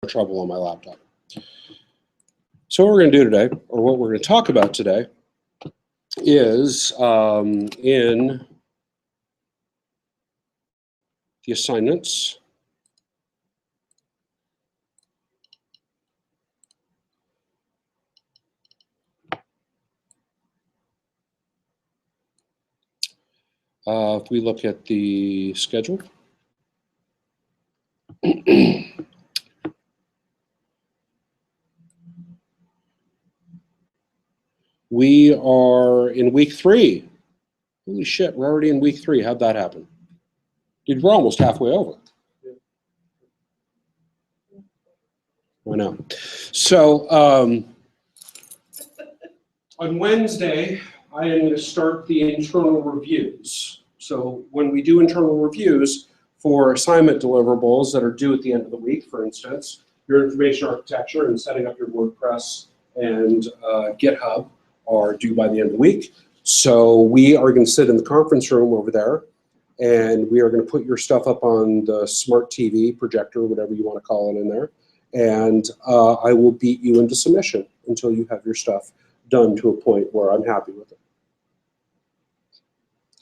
trouble on my laptop. So what we're going to do today, or what we're going to talk about today, is in the assignments. If we look at the schedule, we are in week 3. Holy shit, we're already in week 3. How'd that happen? Dude, we're almost halfway over. I know. So on Wednesday, I am going to start the internal reviews. So when we do internal reviews for assignment deliverables that are due at the end of the week, for instance, your information architecture and setting up your WordPress and GitHub are due by the end of the week. So we are going to sit in the conference room over there, and we are going to put your stuff up on the smart TV projector, whatever you want to call it in there, and I will beat you into submission until you have your stuff done to a point where I'm happy with it.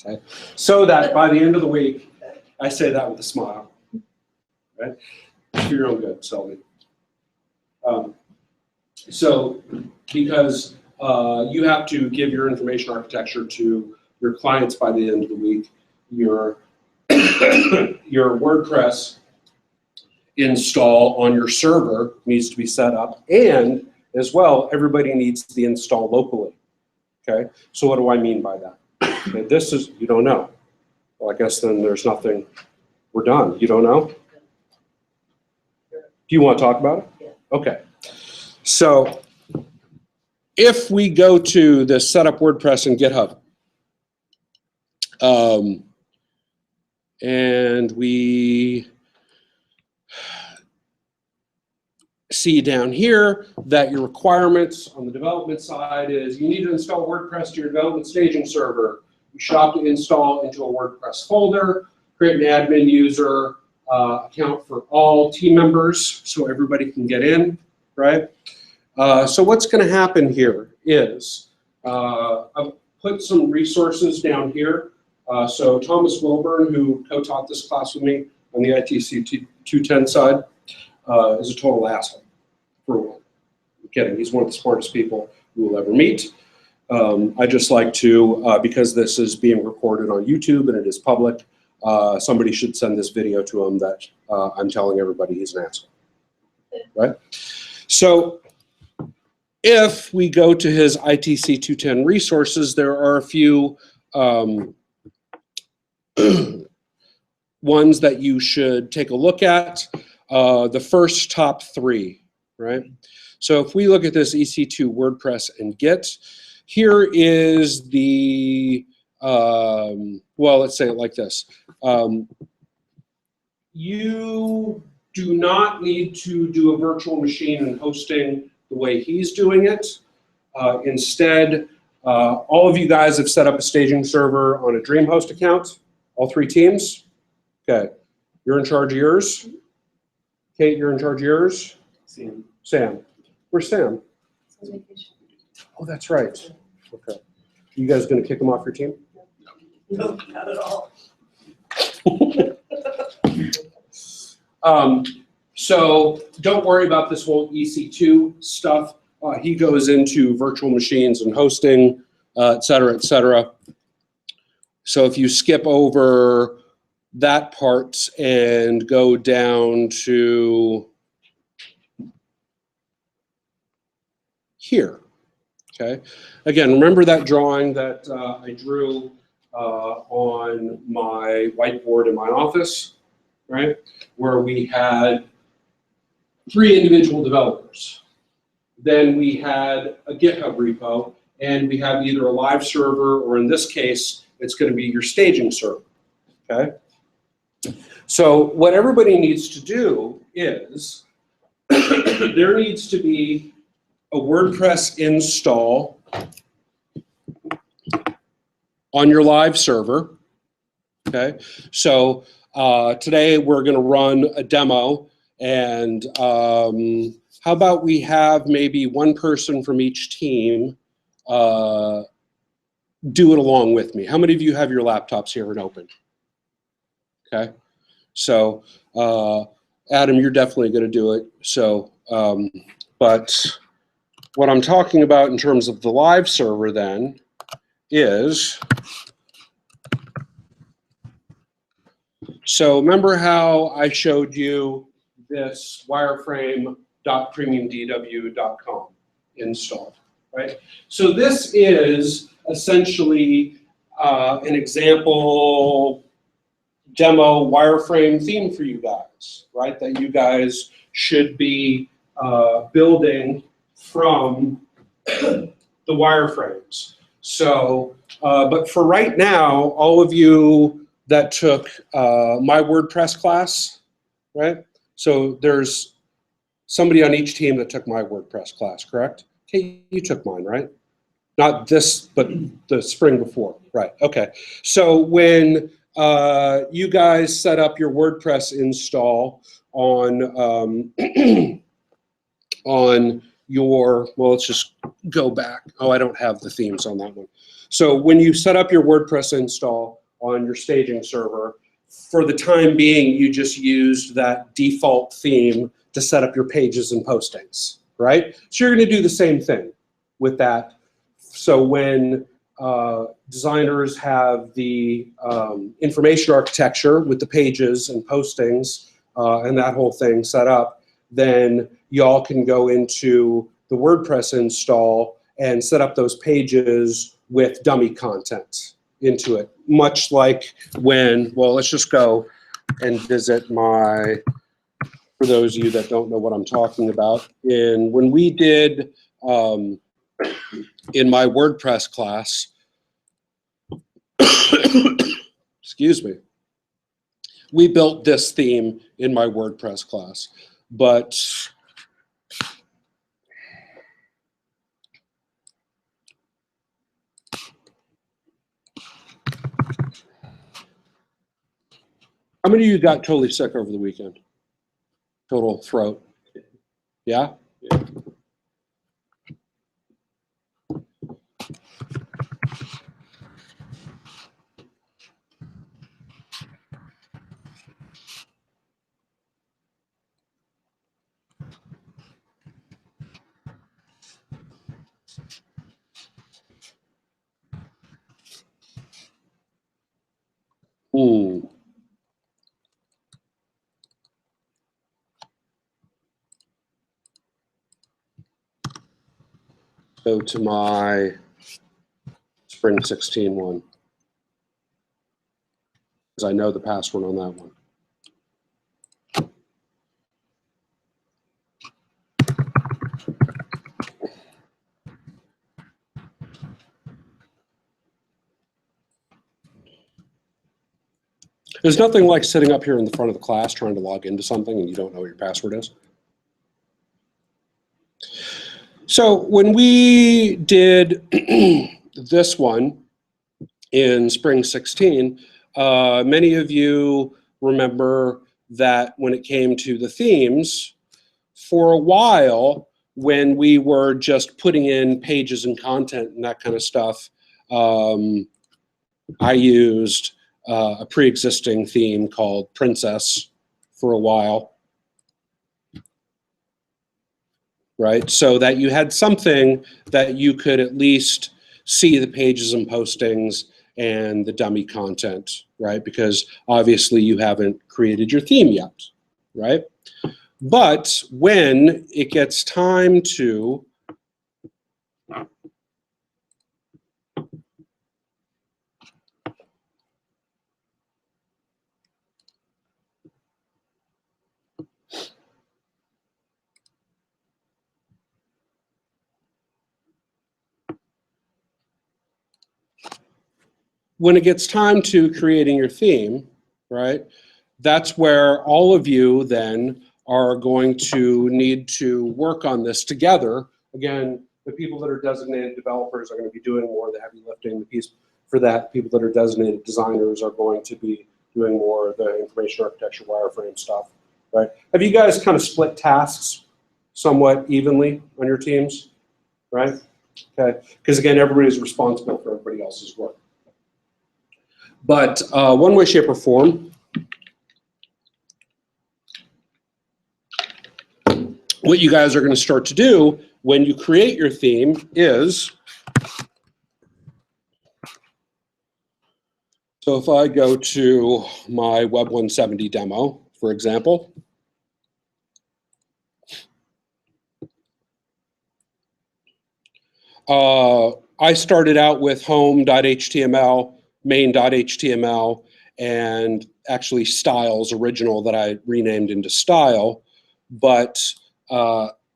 Okay. So that by the end of the week, I say that with a smile, right? For your own good, Selby. So because you have to give your information architecture to your clients by the end of the week, your WordPress install on your server needs to be set up, and as well, everybody needs the install locally. Okay, so what do I mean by that? Okay, this is, you don't know. Well, I guess then there's nothing, we're done. You don't know? Do you want to talk about it? Yeah. Okay. So if we go to the setup WordPress and GitHub, and we see down here that your requirements on the development side is you need to install WordPress to your development staging server. You should opt to install into a WordPress folder, create an admin user account for all team members so everybody can get in, right? So what's going to happen here is I've put some resources down here. So Thomas Wilburn, who co-taught this class with me on the ITC 210 side, is a total asshole, for one. I'm kidding. He's one of the smartest people you will ever meet. I just like to, because this is being recorded on YouTube and it is public, somebody should send this video to him that I'm telling everybody he's an asshole, right? So if we go to his ITC 210 resources, there are a few ones that you should take a look at. The first top 3, right? So if we look at this EC2 WordPress and Git, here is the, well, let's say it like this. You do not need to do a virtual machine and hosting the way he's doing it. Instead, all of you guys have set up a staging server on a DreamHost account, all 3 teams. Okay, you're in charge of yours. Kate, you're in charge of yours. Sam. Where's Sam? Oh, that's right. Okay. You guys going to kick him off your team? No, not at all. So don't worry about this whole EC2 stuff. He goes into virtual machines and hosting, et cetera, et cetera. So if you skip over that part and go down to here, okay? Again, remember that drawing that I drew on my whiteboard in my office, right? Where we had 3 individual developers. Then we had a GitHub repo, and we have either a live server, or in this case, it's going to be your staging server, okay? So what everybody needs to do is there needs to be a WordPress install on your live server, okay? So today we're going to run a demo, And how about we have maybe one person from each team do it along with me? How many of you have your laptops here and open? Okay, so Adam, you're definitely going to do it. So, but what I'm talking about in terms of the live server then is, so remember how I showed you this wireframe.premiumdw.com installed, right? So this is essentially an example demo wireframe theme for you guys, right? That you guys should be building from the wireframes. So, but for right now, all of you that took my WordPress class, right? So there's somebody on each team that took my WordPress class, correct? Okay, you took mine, right? Not this, but the spring before, right? Okay. So when you guys set up your WordPress install on on your, well, let's just go back. Oh, I don't have the themes on that one. So when you set up your WordPress install on your staging server, for the time being, you just used that default theme to set up your pages and postings, right? So you're going to do the same thing with that. So when designers have the information architecture with the pages and postings and that whole thing set up, then y'all can go into the WordPress install and set up those pages with dummy content into it. Much like when, well, let's just go and visit my, for those of you that don't know what I'm talking about, when we did in my WordPress class, excuse me, we built this theme in my WordPress class, but how many of you got totally sick over the weekend? Total throat. Yeah? Yeah. Go to my Spring 16 one, because I know the password on that one. There's nothing like sitting up here in the front of the class trying to log into something and you don't know what your password is. So when we did this one in Spring 16, many of you remember that when it came to the themes, for a while, when we were just putting in pages and content and that kind of stuff, I used a pre-existing theme called Princess for a while, right? So that you had something that you could at least see the pages and postings and the dummy content, right? Because obviously you haven't created your theme yet, right? But when it gets time to creating your theme, right, that's where all of you then are going to need to work on this together. Again, the people that are designated developers are going to be doing more of the heavy lifting. The piece for that, people that are designated designers are going to be doing more of the information architecture wireframe stuff, right? Have you guys kind of split tasks somewhat evenly on your teams, right? Okay, because again, everybody's responsible for everybody else's work. But one way, shape, or form, what you guys are going to start to do when you create your theme is, so if I go to my WEB170 demo, for example, I started out with home.html, main.html, and actually styles original that I renamed into style. But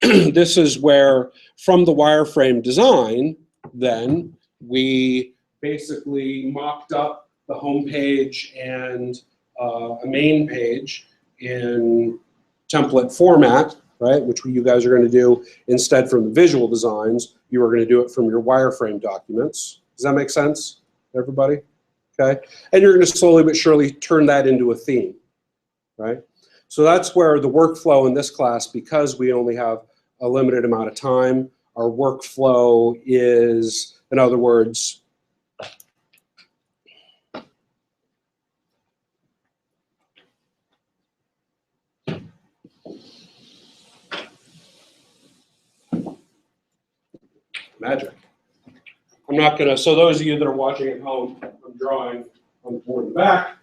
this is where, from the wireframe design, then we basically mocked up the home page and a main page in template format, right? Which you guys are going to do instead from the visual designs. You are going to do it from your wireframe documents. Does that make sense, everybody? Okay. And you're going to slowly but surely turn that into a theme, right? So that's where the workflow in this class, because we only have a limited amount of time, our workflow is, in other words, magic. I'm not going to, so those of you that are watching at home, I'm drawing on the board in the back,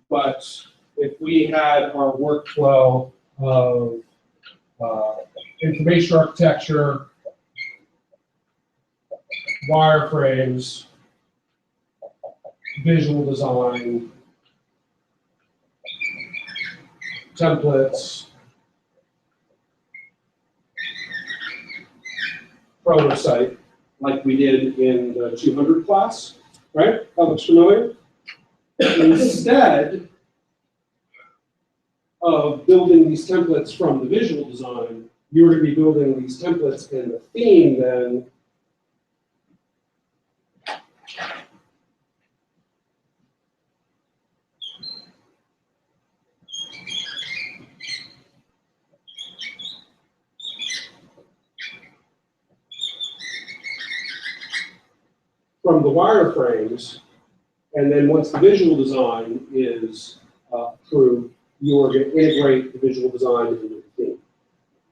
but if we had our workflow of information architecture, wireframes, visual design, templates, prototype, like we did in the 200 class, right? That looks familiar. Instead of building these templates from the visual design, you're going to be building these templates in the theme then. From the wireframes, and then once the visual design is approved, you are going to integrate the visual design into the theme.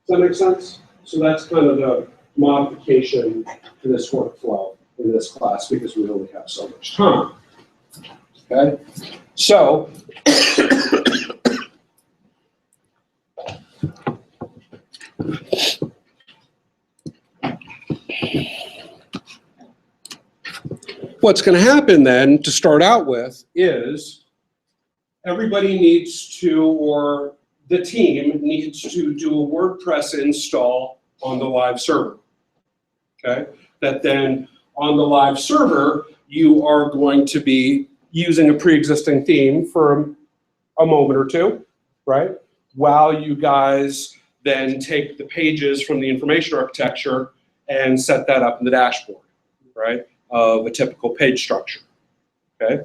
Does that make sense? So that's kind of the modification to this workflow in this class because we only have so much time. Okay? So, what's going to happen then to start out with is everybody needs to, or the team needs to do a WordPress install on the live server. Okay? That then on the live server, you are going to be using a pre-existing theme for a moment or two, right? While you guys then take the pages from the information architecture and set that up in the dashboard, right? Of a typical page structure, okay?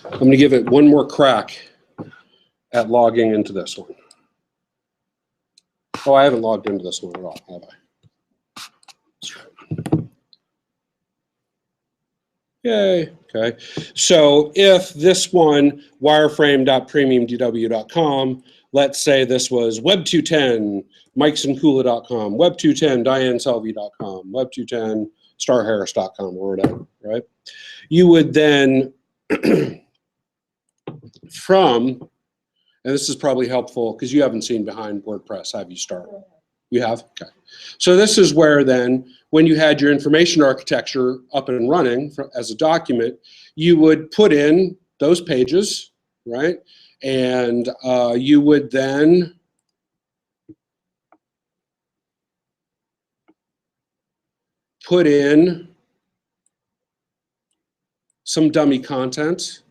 I'm going to give it one more crack at logging into this one. Oh, I haven't logged into this one at all, have I? Yay, okay. So if this one, wireframe.premiumdw.com, let's say this was WEB210, mikesandkula.com, WEB210, dianeselvey.com, WEB210, starharris.com, or whatever, right? You would then, from, and this is probably helpful because you haven't seen behind WordPress, have you, Star? You have? Okay. So this is where then, when you had your information architecture up and running as a document, you would put in those pages, right? And you would then put in some dummy content,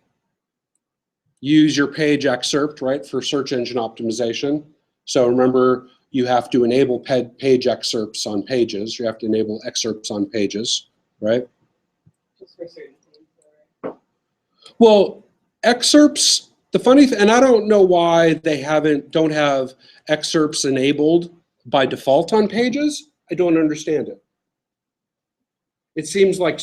use your page excerpt, right, for search engine optimization. So remember, you have to enable page excerpts on pages. You have to enable excerpts on pages, right? Just for certain things, right? Well, excerpts The funny thing, and I don't know why they don't have excerpts enabled by default on pages. I don't understand it. It seems like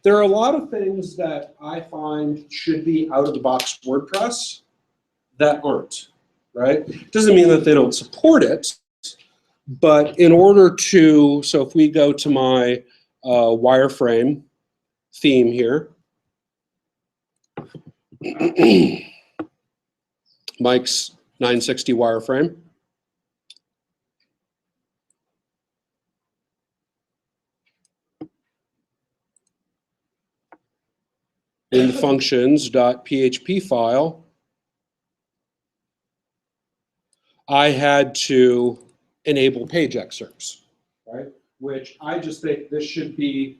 there are a lot of things that I find should be out of the box WordPress that aren't, right? Doesn't mean that they don't support it, but in order to, so if we go to my wireframe theme here, Mike's 960 wireframe. In the functions.php file, I had to enable page excerpts, right? Which I just think this should be,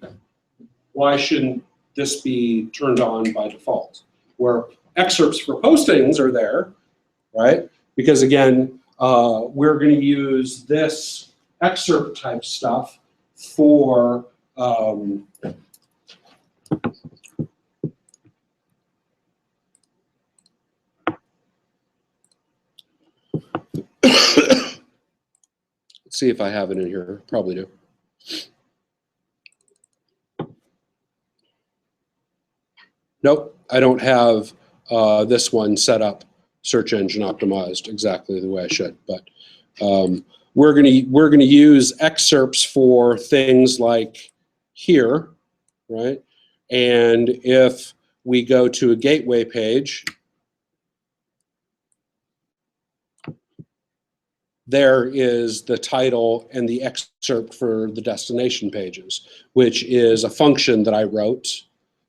why shouldn't this be turned on by default? Where excerpts for postings are there, right? Because again, we're going to use this excerpt type stuff for let's see if I have it in here. Probably do. Nope, I don't have this one set up search engine optimized exactly the way I should. But we're gonna use excerpts for things like here, right? And if we go to a gateway page, there is the title and the excerpt for the destination pages, which is a function that I wrote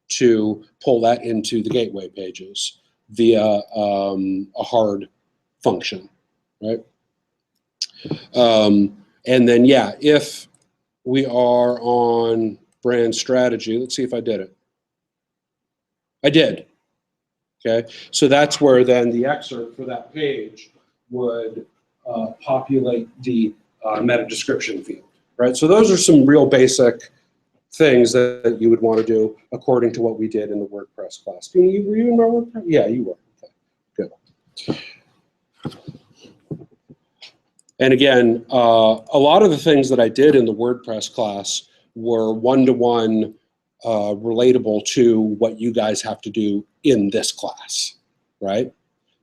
to pull that into the gateway pages via a hard function, right? And then, yeah, if we are on brand strategy, let's see if I did it. I did, okay? So that's where then the excerpt for that page would populate the meta description field, right? So those are some real basic things that you would want to do according to what we did in the WordPress class. Were you in my WordPress? Yeah, you were. Okay, good. And again, a lot of the things that I did in the WordPress class were one-to-one relatable to what you guys have to do in this class, right?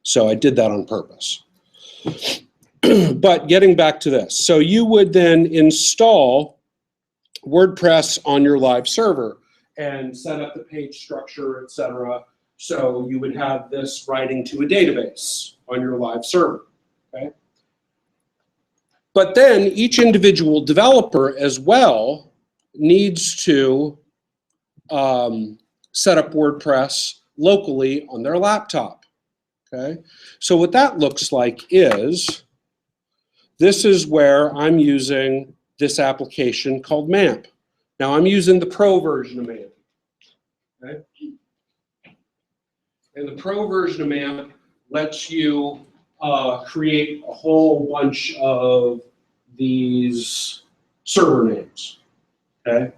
So I did that on purpose. But getting back to this, so you would then install WordPress on your live server and set up the page structure, etc. So you would have this writing to a database on your live server, okay? But then each individual developer as well needs to set up WordPress locally on their laptop, okay? So what that looks like is, this is where I'm using this application called MAMP. Now I'm using the pro version of MAMP, okay? And the pro version of MAMP lets you create a whole bunch of these server names, okay?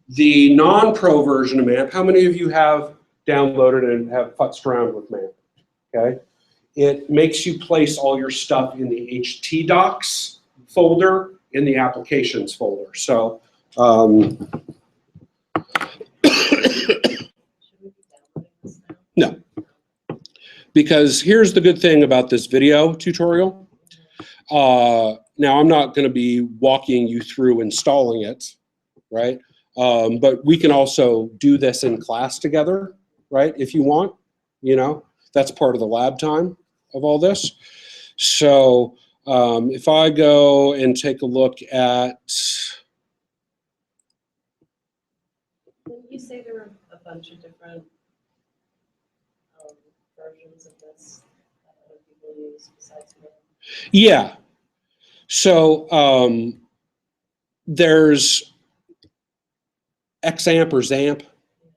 The non-pro version of MAMP, how many of you have downloaded and have futzed around with MAMP, okay? It makes you place all your stuff in the htdocs folder in the applications folder. So, no. Because here's the good thing about this video tutorial. Now, I'm not going to be walking you through installing it, right? But we can also do this in class together, right? If you want, you know, that's part of the lab time of all this. So if I go and take a look at... Didn't you say there were a bunch of different versions of this that other people use besides me? Yeah. So there's XAMPP or XAMPP.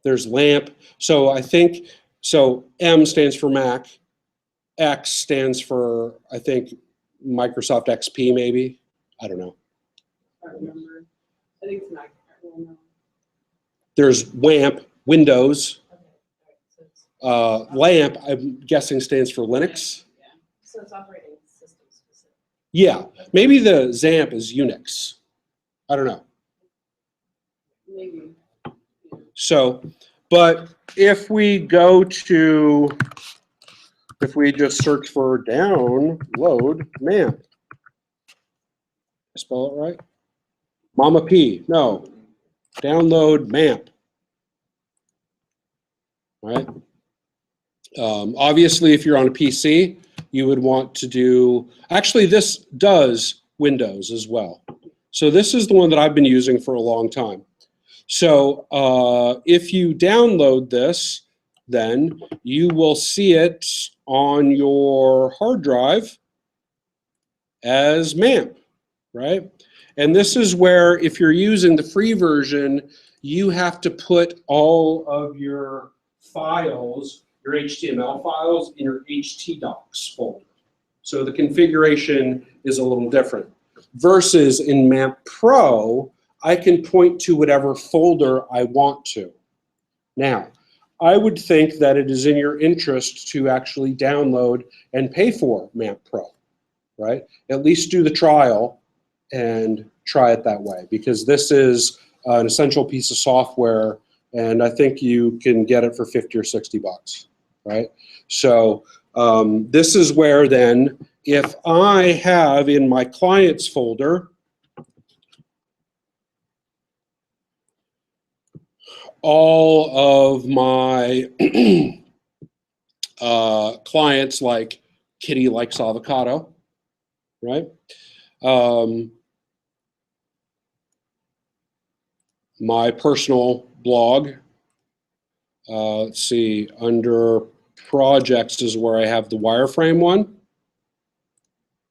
There's LAMP. So I think, so M stands for Mac. X stands for, I think, Microsoft XP maybe. I don't know. I don't remember. I think it's Mac. I don't know. There's WAMP, Windows. Okay. All right. So LAMP, I'm guessing, stands for Linux. So it's operating system specific. Yeah, maybe the XAMPP is Unix. I don't know. Maybe. So, but if we go to, if we just search for download MAMP, spell it right? Mama P, no, download MAMP, right? Obviously, if you're on a PC, you would want to do, actually this does Windows as well. So this is the one that I've been using for a long time. So if you download this, then you will see it on your hard drive as MAMP, right? And this is where, if you're using the free version, you have to put all of your files, your HTML files, in your htdocs folder. So the configuration is a little different. Versus in MAMP Pro, I can point to whatever folder I want to. Now, I would think that it is in your interest to actually download and pay for MAMP Pro, right? At least do the trial and try it that way, because this is an essential piece of software, and I think you can get it for 50 or 60 bucks, right? So this is where then, if I have in my clients folder all of my clients, like Kitty Likes Avocado, right? My personal blog, let's see, under projects is where I have the Wireframe one.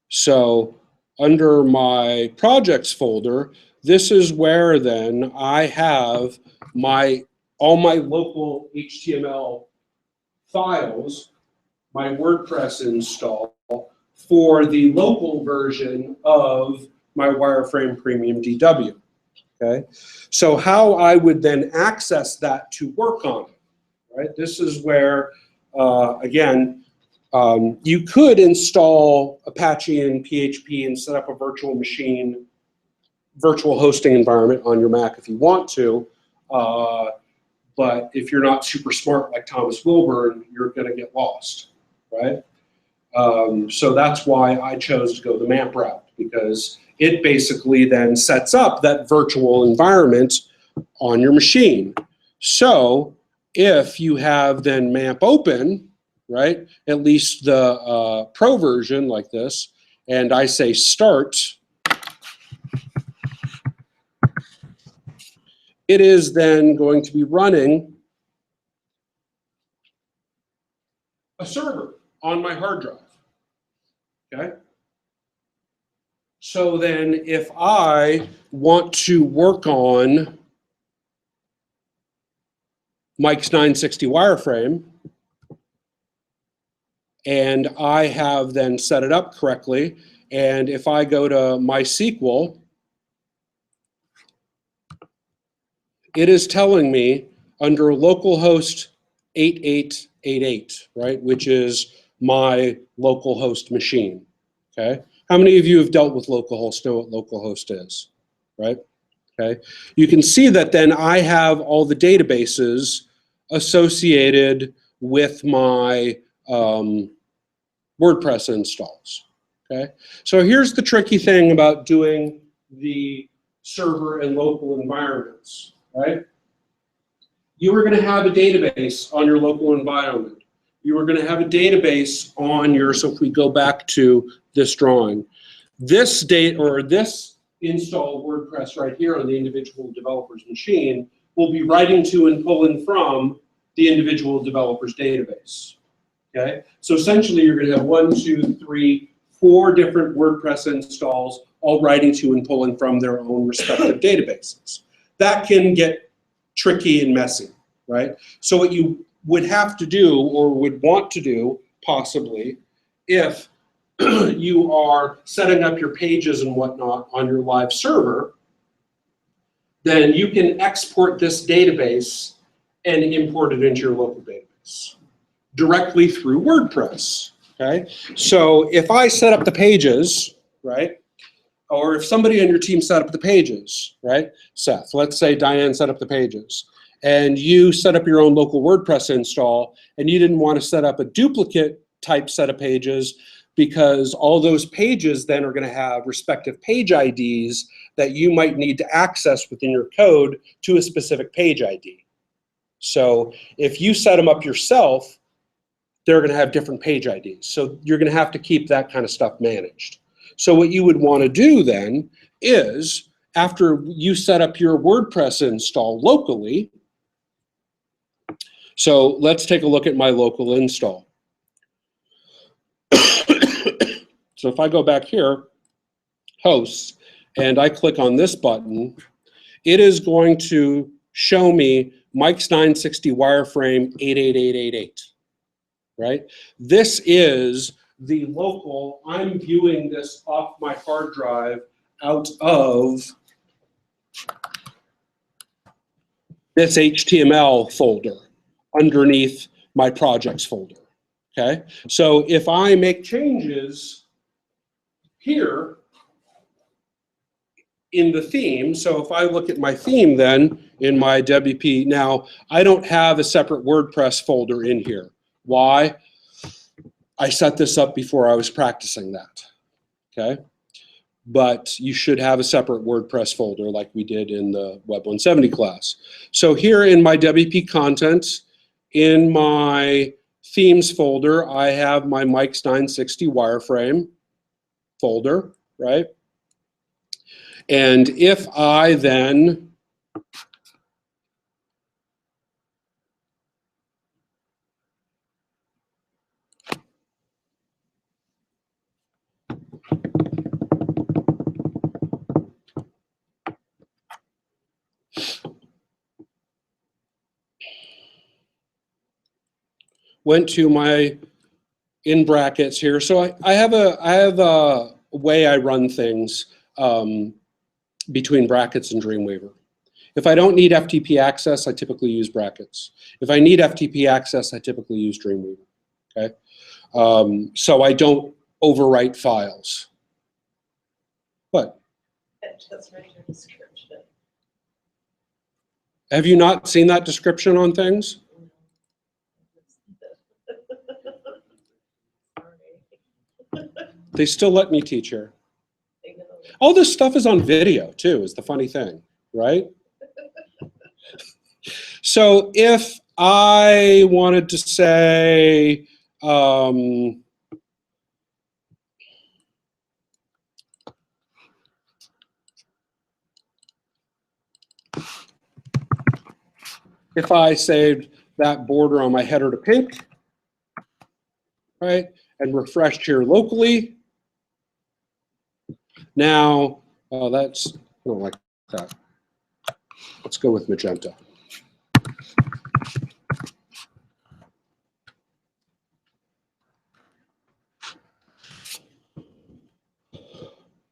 So under my projects folder, this is where then I have all my local HTML files, my WordPress install for the local version of my Wireframe Premium DW. Okay, so how I would then access that to work on it, right? This is where, again, you could install Apache and PHP and set up a virtual machine, virtual hosting environment on your Mac if you want to, but if you're not super smart like Thomas Wilburn, you're going to get lost, right? So that's why I chose to go the MAMP route, because it basically then sets up that virtual environment on your machine. So if you have then MAMP open, right, at least the pro version like this, and I say start, it is then going to be running a server on my hard drive, okay? So then if I want to work on Mike's 960 wireframe, and I have then set it up correctly, and if I go to MySQL, it is telling me under localhost 8888, right, which is my local host machine, okay? How many of you have dealt with localhost, know what localhost is, right? Okay, you can see that then I have all the databases associated with my WordPress installs, okay? So here's the tricky thing about doing the server and local environments, right? You are going to have a database on your local environment. You are going to have a database on your, so if we go back to this drawing, this install WordPress right here on the individual developer's machine will be writing to and pulling from the individual developer's database, okay? So essentially you're going to have 1, 2, 3, 4 different WordPress installs all writing to and pulling from their own respective databases. That can get tricky and messy, right? So what you would have to do, or would want to do, possibly, if you are setting up your pages and whatnot on your live server, then you can export this database and import it into your local database. directly through WordPress, okay? So if I set up the pages, right? Or if somebody on your team set up the pages, right? Seth, let's say Diane set up the pages, and you set up your own local WordPress install, and you didn't want to set up a duplicate type set of pages because all those pages then are going to have respective page IDs that you might need to access within your code to a specific page ID. So if you set them up yourself, they're going to have different page IDs. So you're going to have to keep that kind of stuff managed. So what you would want to do then is, after you set up your WordPress install locally, so let's take a look at my local install. So if I go back here, hosts, and I click on this button, it is going to show me Mike's 960 wireframe 88888, right? This is the local, I'm viewing this off my hard drive out of this HTML folder underneath my projects folder, okay? So if I make changes here in the theme, so if I look at my theme then in my WP, now I don't have a separate WordPress folder in here. Why? I set this up before I was practicing that, okay? But you should have a separate WordPress folder like we did in the WEB210 class. So here in my WP contents, in my themes folder, I have my Mike's 960 wireframe folder, right? And if I then went to my in brackets here. So I have a way I run things between brackets and Dreamweaver. If I don't need FTP access, I typically use brackets. If I need FTP access, I typically use Dreamweaver, okay? So I don't overwrite files. What? That's right, your description. Have you not seen that description on things? They still let me teach here. All this stuff is on video too, is the funny thing, right? So if I wanted to say, if I saved that border on my header to pink, right, and refreshed here locally, now, that's, I don't like that. Let's go with magenta.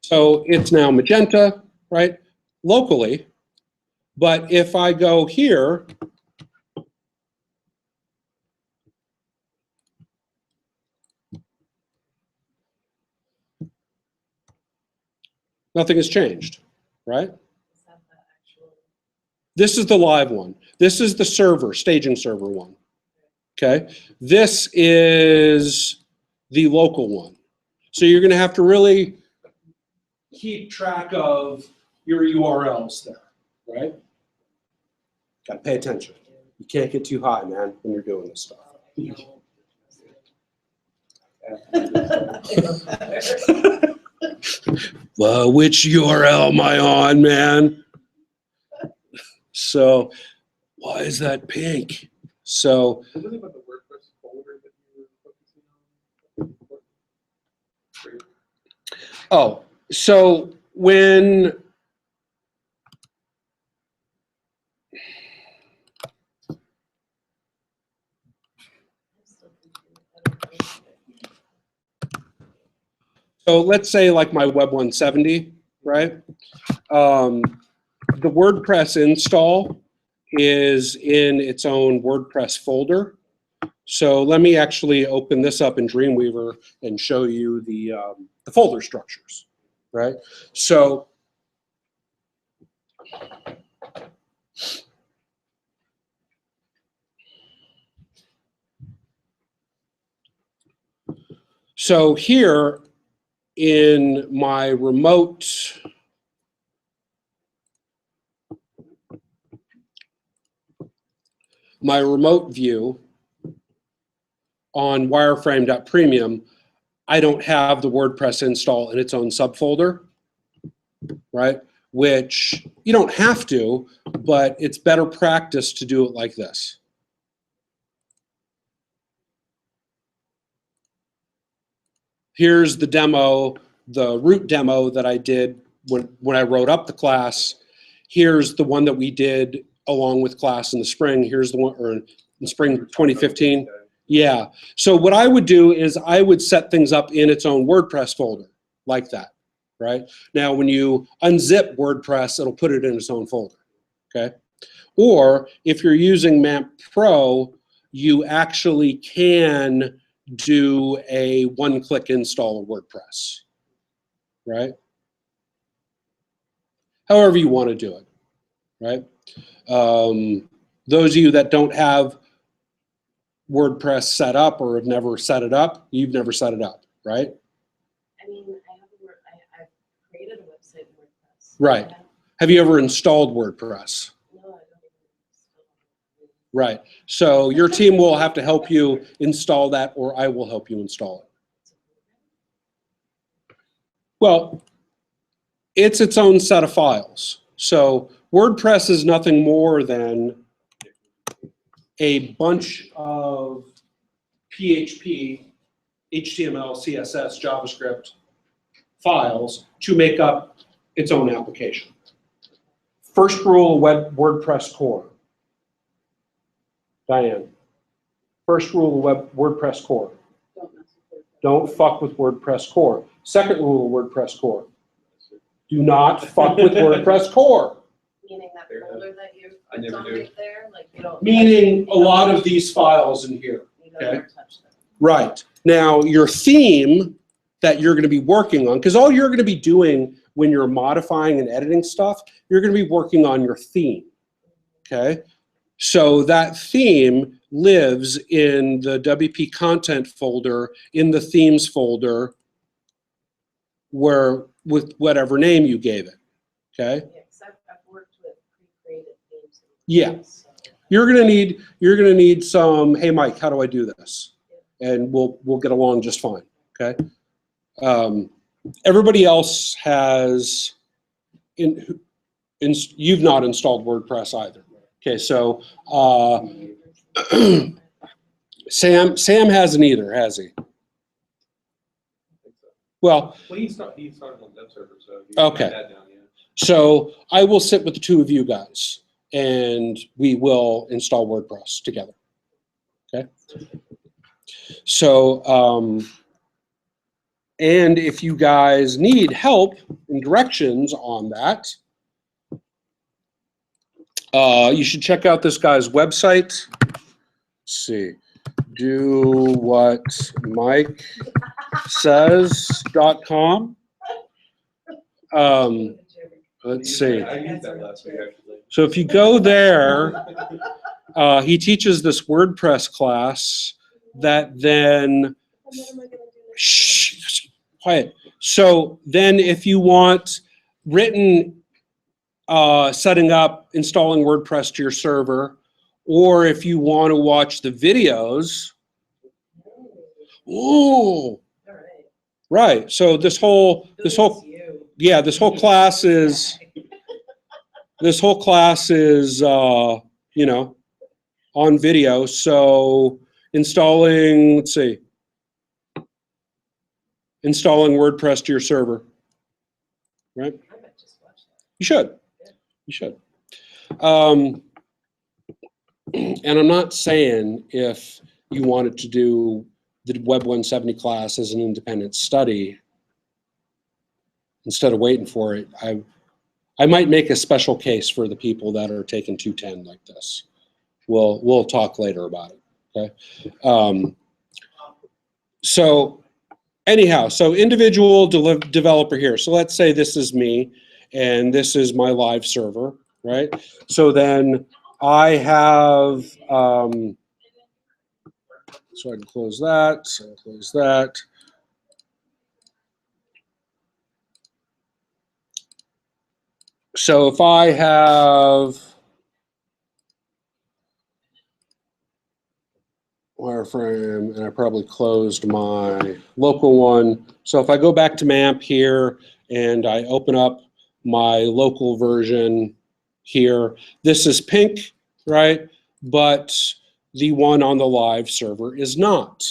So it's now magenta, right, locally. But if I go here, nothing has changed, right? This is the live one. This is the server, staging server one, okay? This is the local one. So you're gonna have to really keep track of your URLs there, right? Gotta pay attention. You can't get too high, man, when you're doing this stuff. Well, which URL am I on, man? So, why is that pink? So, What was it about the WordPress folder that you were focusing on? oh, so when so let's say like my WEB210, right? The WordPress install is in its own WordPress folder. So let me actually open this up in Dreamweaver and show you the folder structures, right? So here in my remote view on wireframe.premium, I don't have the WordPress install in its own subfolder, right? Which you don't have to, but it's better practice to do it like this. Here's the demo, the root demo that I did when I wrote up the class. Here's the one that we did along with class in the spring. Here's the one, or in spring 2015. Yeah. So what I would do is I would set things up in its own WordPress folder like that, right? Now, when you unzip WordPress, it'll put it in its own folder, okay? Or if you're using MAMP Pro, you actually can do a one-click install of WordPress, right? However you want to do it, right? Those of you that don't have WordPress set up or have never set it up, you've never set it up, right? I mean, I've created a website in WordPress. Right. Have you ever installed WordPress? No, I don't even. Right. So your team will have to help you install that, or I will help you install it. Well, it's its own set of files. So WordPress is nothing more than a bunch of PHP, HTML, CSS, JavaScript files to make up its own application. First rule of WordPress core. Diane. First rule of WordPress core. Don't fuck with WordPress core. Second rule of WordPress core. Do not fuck with WordPress core. Meaning that folder that you put on right there, like you don't. Meaning a lot of these files in here. You don't ever touch them. Right. Now, your theme that you're going to be working on, because all you're going to be doing when you're modifying and editing stuff, you're going to be working on your theme, okay? So that theme lives in the WP content folder, in the themes folder, where with whatever name you gave it, okay? Yeah, because I've worked with pre-created themes. Yeah. So You're gonna need some, hey Mike, how do I do this? And we'll get along just fine, okay? Everybody else has, you've not installed WordPress either. Okay, so Sam hasn't either, has he? Well, he started on dev server, so he okay. got that down, yeah. So I will sit with the two of you guys and we will install WordPress together, okay? So, and if you guys need help and directions on that, you should check out this guy's website. Let's see, dowhatmikesays.com. Let's see. I used that last week, actually. So if you go there, he teaches this WordPress class that then, shh, quiet. So then if you want written setting up, installing WordPress to your server, or if you want to watch the videos, ooh, right. So this whole class is, you know, on video. So installing, let's see, installing WordPress to your server, right? You should. You should. And I'm not saying if you wanted to do the Web 170 class as an independent study, instead of waiting for it, I might make a special case for the people that are taking 210 like this. We'll talk later about it. Okay. So anyhow, so individual developer here. So let's say this is me, and this is my live server, right? So then I have, so I can close that, so I'll close that. So if I have Wireframe, and I probably closed my local one. So if I go back to MAMP here and I open up my local version here, this is pink, right? But the one on the live server is not,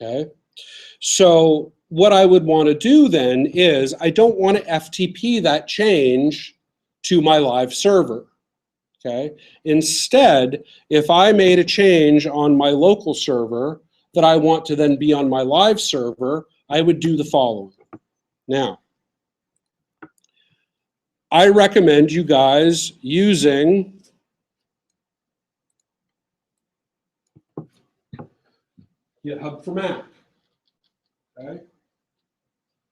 okay? So what I would want to do then is I don't want to FTP that change to my live server. Okay. Instead, if I made a change on my local server that I want to then be on my live server, I would do the following. Now, I recommend you guys using GitHub for Mac. Okay.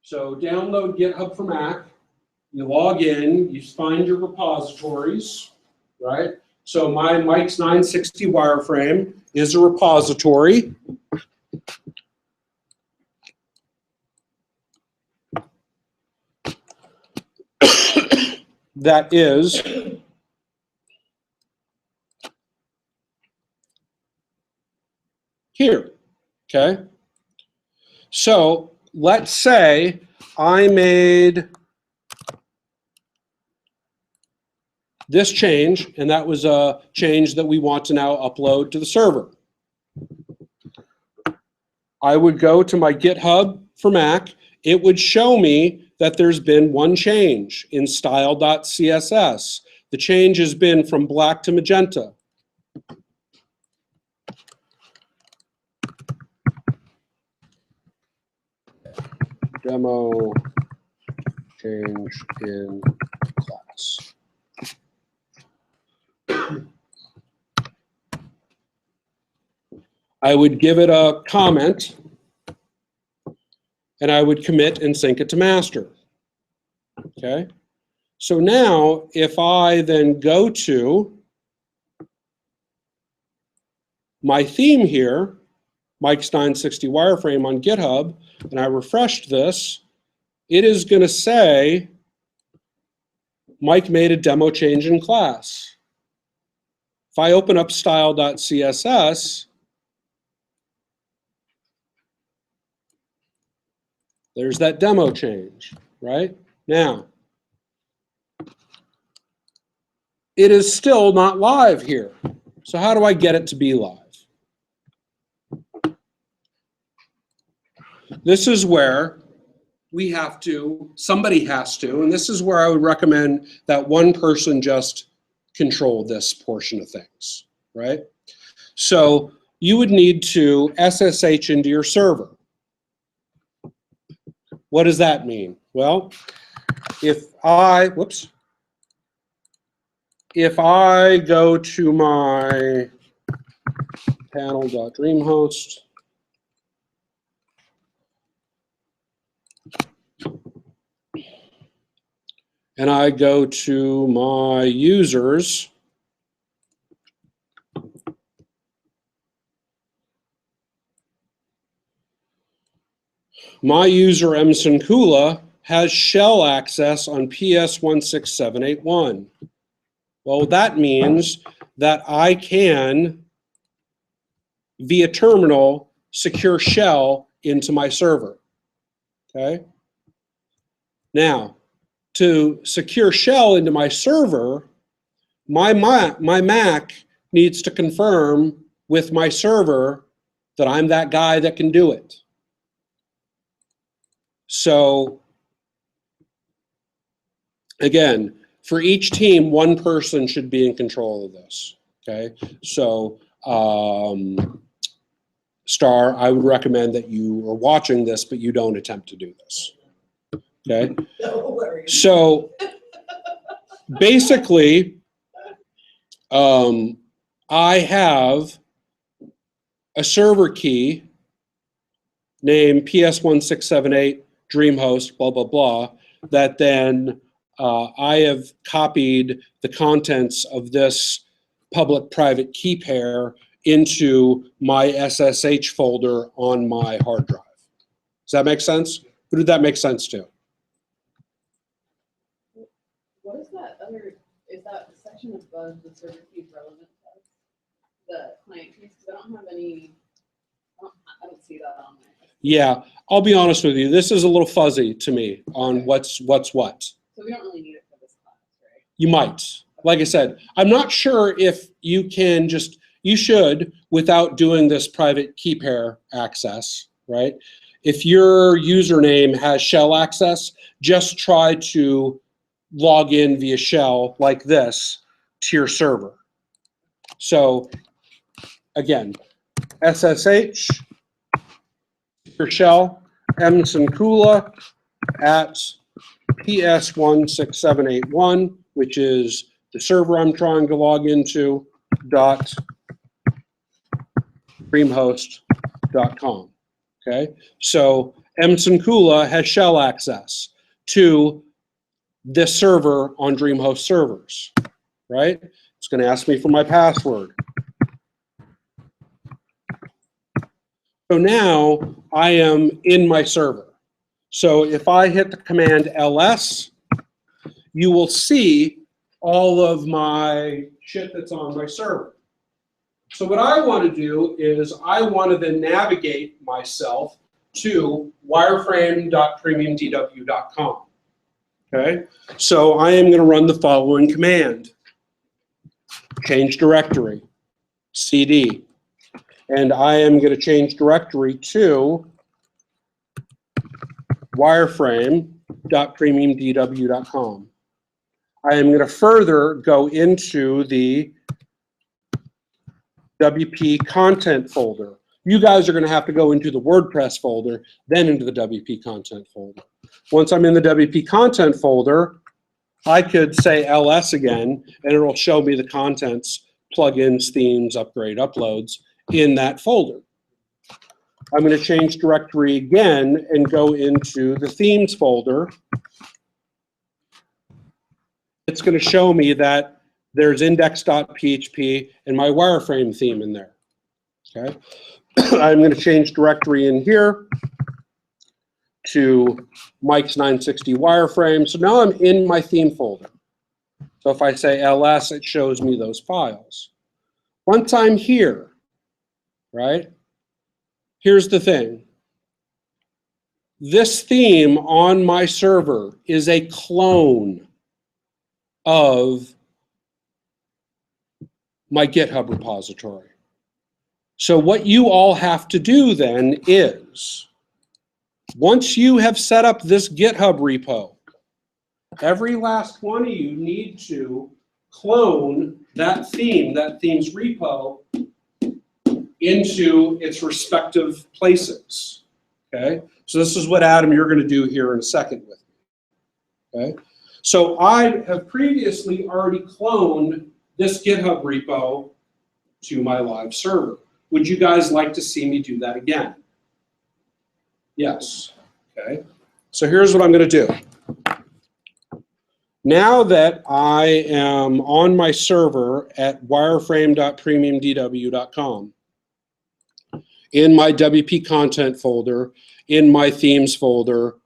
So download GitHub for Mac. You log in. You find your repositories. Right? So my Mike's 960 wireframe is a repository. That is here, okay? So let's say I made this change, and that was a change that we want to now upload to the server. I would go to my GitHub for Mac. It would show me that there's been one change in style.css. The change has been from black to magenta. Demo change in class. I would give it a comment, and I would commit and sync it to master. Okay? So now, if I then go to my theme here, Mike's 960 wireframe on GitHub, and I refreshed this, it is going to say Mike made a demo change in class. If I open up style.css, there's that demo change, right? Now, it is still not live here. So how do I get it to be live? This is where we have to, somebody has to, and this is where I would recommend that one person just control this portion of things, right? So you would need to SSH into your server. What does that mean? Well, if I go to my panel.dreamhost, and I go to my users, my user Msinkula has shell access on PS16781. Well, that means that I can, via terminal, secure shell into my server. Okay? Now, to secure shell into my server, my Mac needs to confirm with my server that I'm that guy that can do it. So, again, for each team, one person should be in control of this, okay? So, Star, I would recommend that you are watching this, but you don't attempt to do this, okay? No worries. So, basically, I have a server key named PS1678 DreamHost, blah, blah, blah, that then I have copied the contents of this public-private key pair into my SSH folder on my hard drive. Does that make sense? Who did that make sense to? What is that other, is that section above the server keys relevant to us? The client keys, because I don't have any, I don't see that on there. Yeah, I'll be honest with you. This is a little fuzzy to me on what's what. So we don't really need it for this class, right? You might. Like I said, I'm not sure if you can just, you should, without doing this private key pair access, right? If your username has shell access, just try to log in via shell like this to your server. So again, SSH, your shell, Kula at PS16781, which is the server I'm trying to log into, .dreamhost.com. Okay, so Kula has shell access to this server on DreamHost servers, right? It's going to ask me for my password. So now I am in my server. So if I hit the command ls, you will see all of my shit that's on my server. So what I want to do is I want to then navigate myself to wireframe.premiumdw.com. Okay, so I am going to run the following command: change directory, cd, and I am going to change directory to wireframe.premiumdw.com. I am going to further go into the WP content folder. You guys are going to have to go into the WordPress folder, then into the WP content folder. Once I'm in the WP content folder, I could say ls again, and it will show me the contents, plugins, themes, upgrade, uploads in that folder. I'm going to change directory again and go into the themes folder. It's going to show me that there's index.php and my wireframe theme in there. Okay, I'm going to change directory in here to Mike's 960 wireframe. So now I'm in my theme folder. So if I say ls, it shows me those files. Once I'm here, right, here's the thing. This theme on my server is a clone of my GitHub repository. So what you all have to do then is, once you have set up this GitHub repo, every last one of you need to clone that theme's repo into its respective places. Okay? So this is what, Adam, you're going to do here in a second with me. Okay? So I have previously already cloned this GitHub repo to my live server. Would you guys like to see me do that again? Yes. Okay. So here's what I'm going to do. Now that I am on my server at wireframe.premiumdw.com, in my WP content folder, in my themes folder,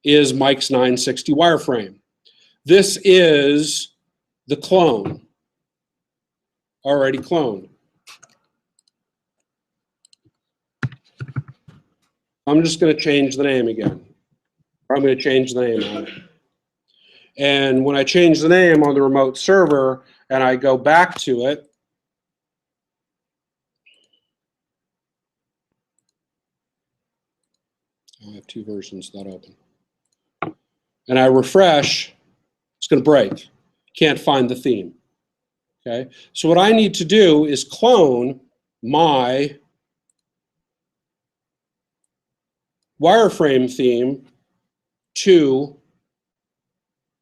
is Mike's 960 wireframe. This is the clone, already cloned. I'm just going to change the name again. I'm going to change the name on it. And when I change the name on the remote server and I go back to it, I have two versions that open. And I refresh, it's going to break. Can't find the theme. Okay? So what I need to do is clone my wireframe theme to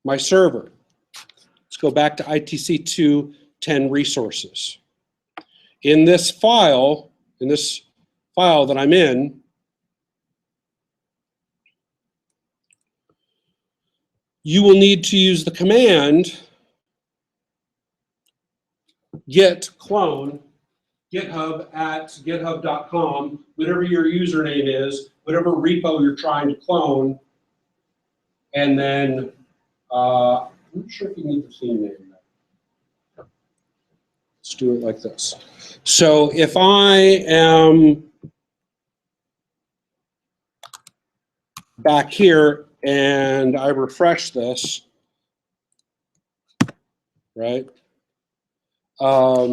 my server. Let's go back to ITC 210 resources. In this file, in this file that I'm in, you will need to use the command git clone github@github.com, whatever your username is, whatever repo you're trying to clone, and then I'm not sure if you need the theme name. Let's do it like this. So if I am back here and I refresh this, right? How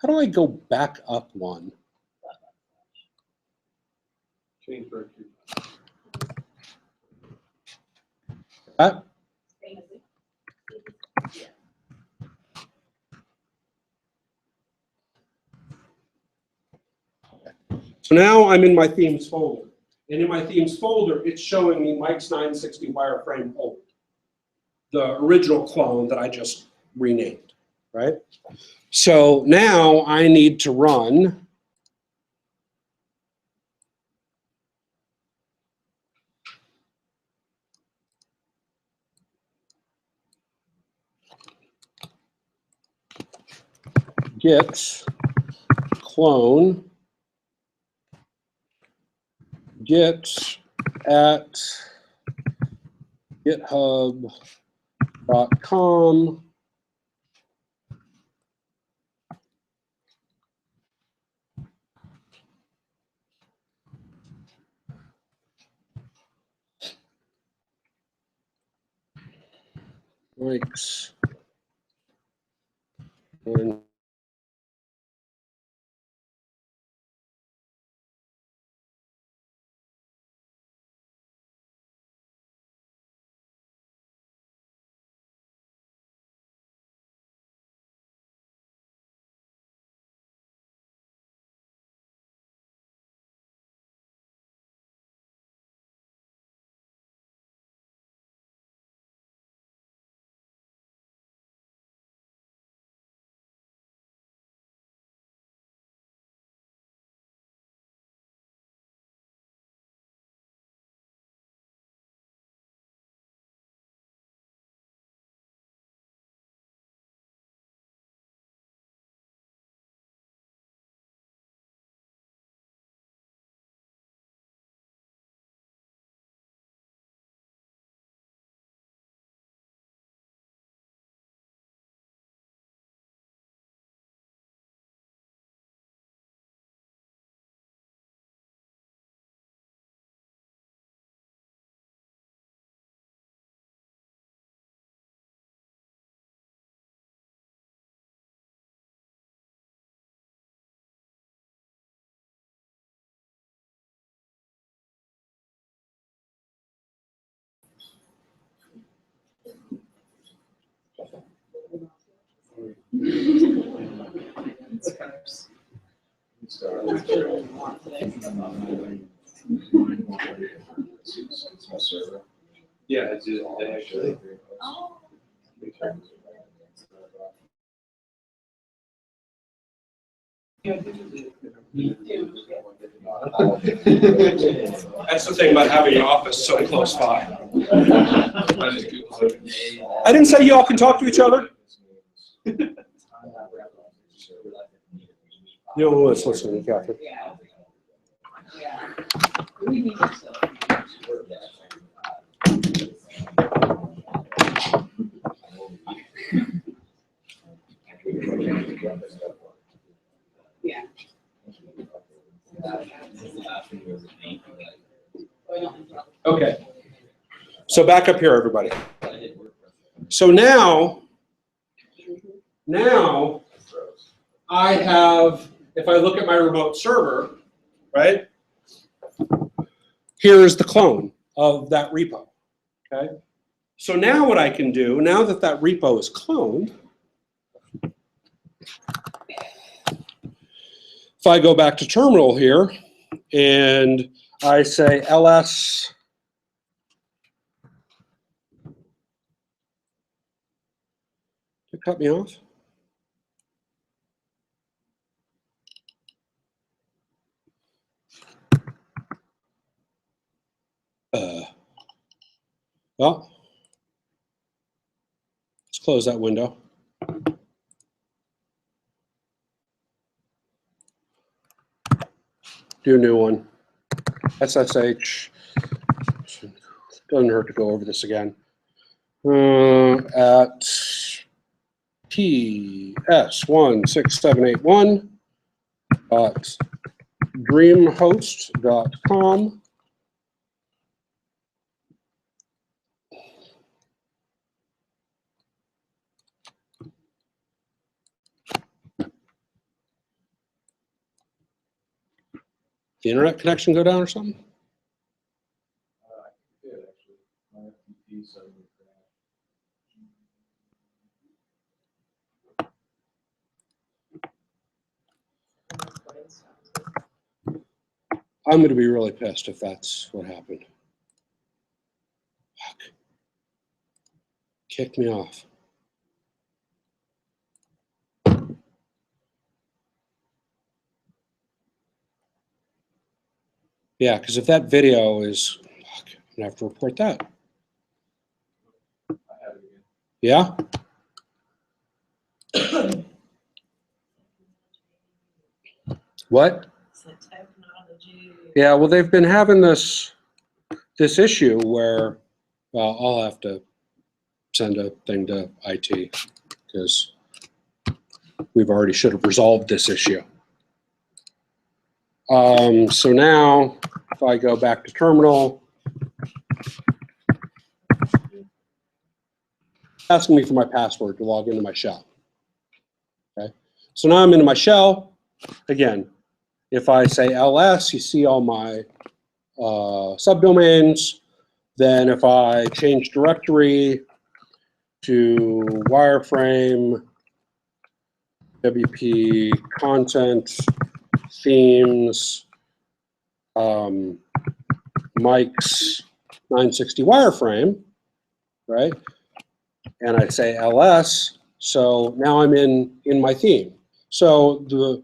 do I go back up one? Change directory. So now I'm in my themes folder. And in my themes folder, it's showing me Mike's 960 wireframe old, the original clone that I just renamed, right? So now I need to run git clone git at github.com Mike's and Yeah, it's just, actually. that's the thing about having an office so close by. I didn't say you all can talk to each other. No, let's listen to Catherine. Okay. So back up here, everybody. So now I have, if I look at my remote server, right? Here's the clone of that repo, okay? So now what I can do, now that that repo is cloned, if I go back to terminal here and I say ls it cut me off. Oh, let's close that window. Do a new one. SSH. Doesn't hurt to go over this again. At ts16781.dreamhost.com. The internet connection go down or something? I did actually. My FTP suddenly crashed. I'm going to be really pissed if that's what happened. Fuck. Kicked me off. Yeah, because if that video is, fuck, I'm going to have to report that. I have it again. Yeah? What? It's the technology. Yeah, well, they've been having this issue where, well, I'll have to send a thing to IT because we've already should have resolved this issue. So now, if I go back to terminal, asking me for my password to log into my shell. Okay, so now I'm into my shell. Again, if I say ls, you see all my subdomains. Then if I change directory to wireframe, WP content, themes, Mike's 960 wireframe, right? And I say ls, so now I'm in my theme. So the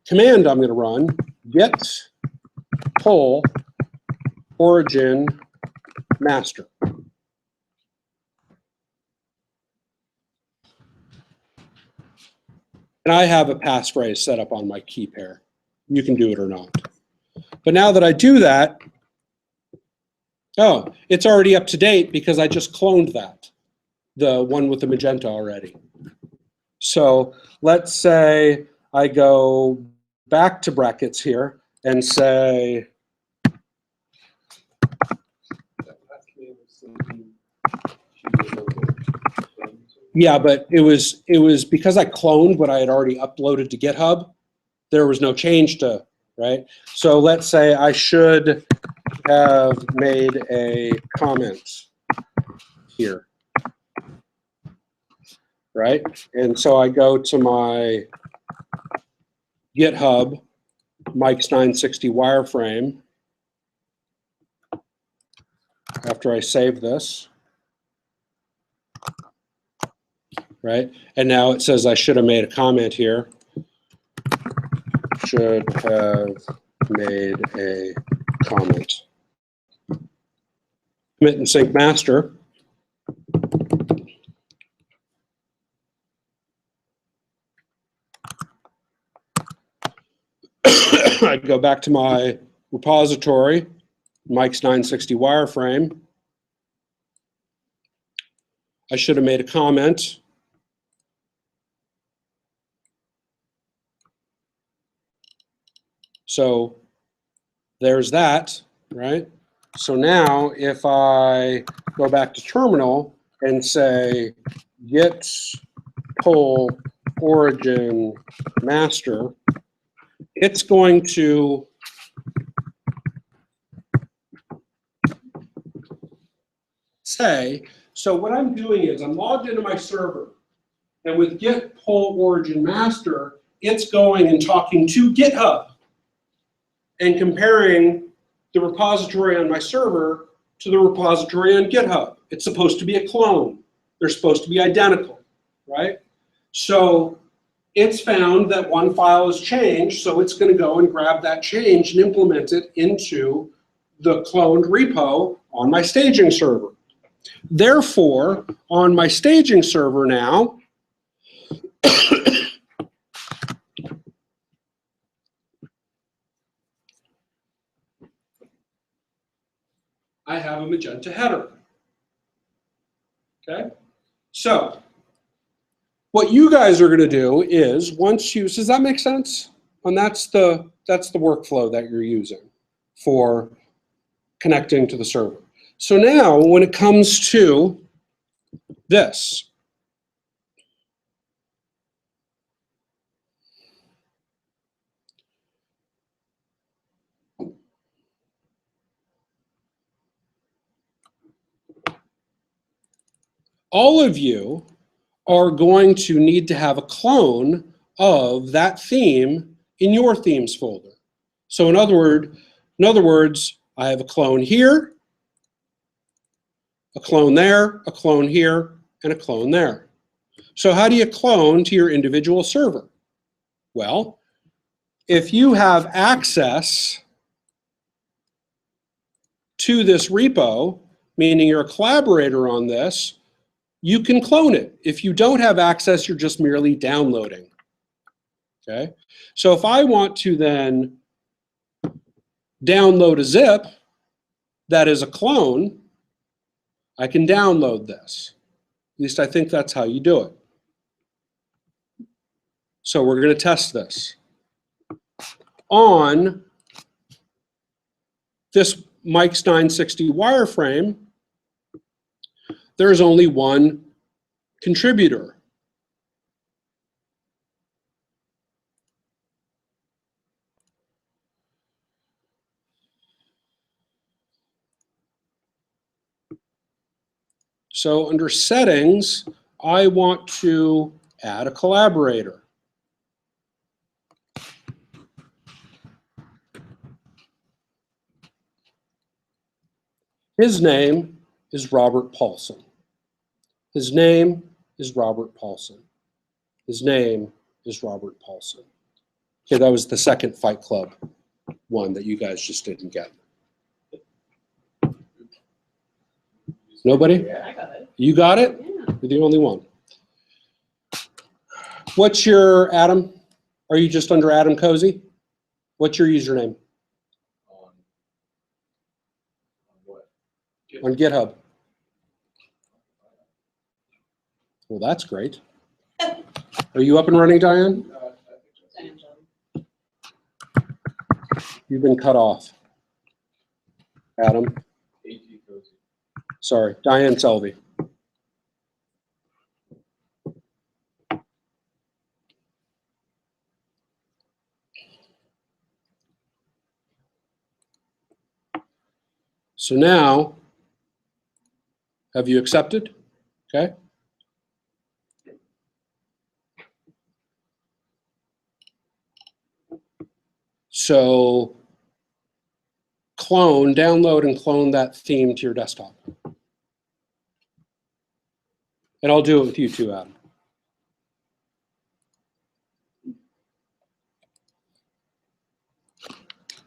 command I'm going to run, get pull origin master. And I have a passphrase set up on my key pair. You can do it or not. But now that I do that, oh, it's already up to date because I just cloned that, the one with the magenta already. So let's say I go back to brackets here and say, yeah, but it was because I cloned what I had already uploaded to GitHub. There was no change to, right? So let's say I should have made a comment here, right? And so I go to my GitHub, Mike's 960 wireframe, after I save this, right? And now it says I should have made a comment here. Should have made a comment. Commit and sync master. I'd go back to my repository, Mike's 960 wireframe. I should have made a comment. So there's that, right? So now if I go back to terminal and say git pull origin master, it's going to say, so what I'm doing is I'm logged into my server, and with git pull origin master, it's going and talking to GitHub and comparing the repository on my server to the repository on GitHub. It's supposed to be a clone. They're supposed to be identical, right? So it's found that one file has changed, so it's going to go and grab that change and implement it into the cloned repo on my staging server. Therefore, on my staging server now, I have a magenta header. Okay? So, what you guys are going to do is, once you, does that make sense? And that's the workflow that you're using for connecting to the server. So now, when it comes to this, all of you are going to need to have a clone of that theme in your themes folder. So in other words, I have a clone here, a clone there, a clone here, and a clone there. So how do you clone to your individual server? Well, if you have access to this repo, meaning you're a collaborator on this, you can clone it. If you don't have access, you're just merely downloading. Okay? So if I want to then download a zip that is a clone, I can download this. At least I think that's how you do it. So we're going to test this. On this Mike's 960 wireframe, there's only one contributor. So under settings, I want to add a collaborator. His name is Robert Paulson. His name is Robert Paulson. His name is Robert Paulson. Okay, that was the second Fight Club one that you guys just didn't get. Nobody? I got it. You got it? Yeah. You're the only one. What's your Adam? Are you just under Adam Cozy? What's your username? On what? On GitHub. Well, that's great. Are you up and running, Diane? You've been cut off. Adam. AT Cozy. Sorry, Diane Selvey. So now, have you accepted? Okay. So clone, download and clone that theme to your desktop. And I'll do it with you too, Adam.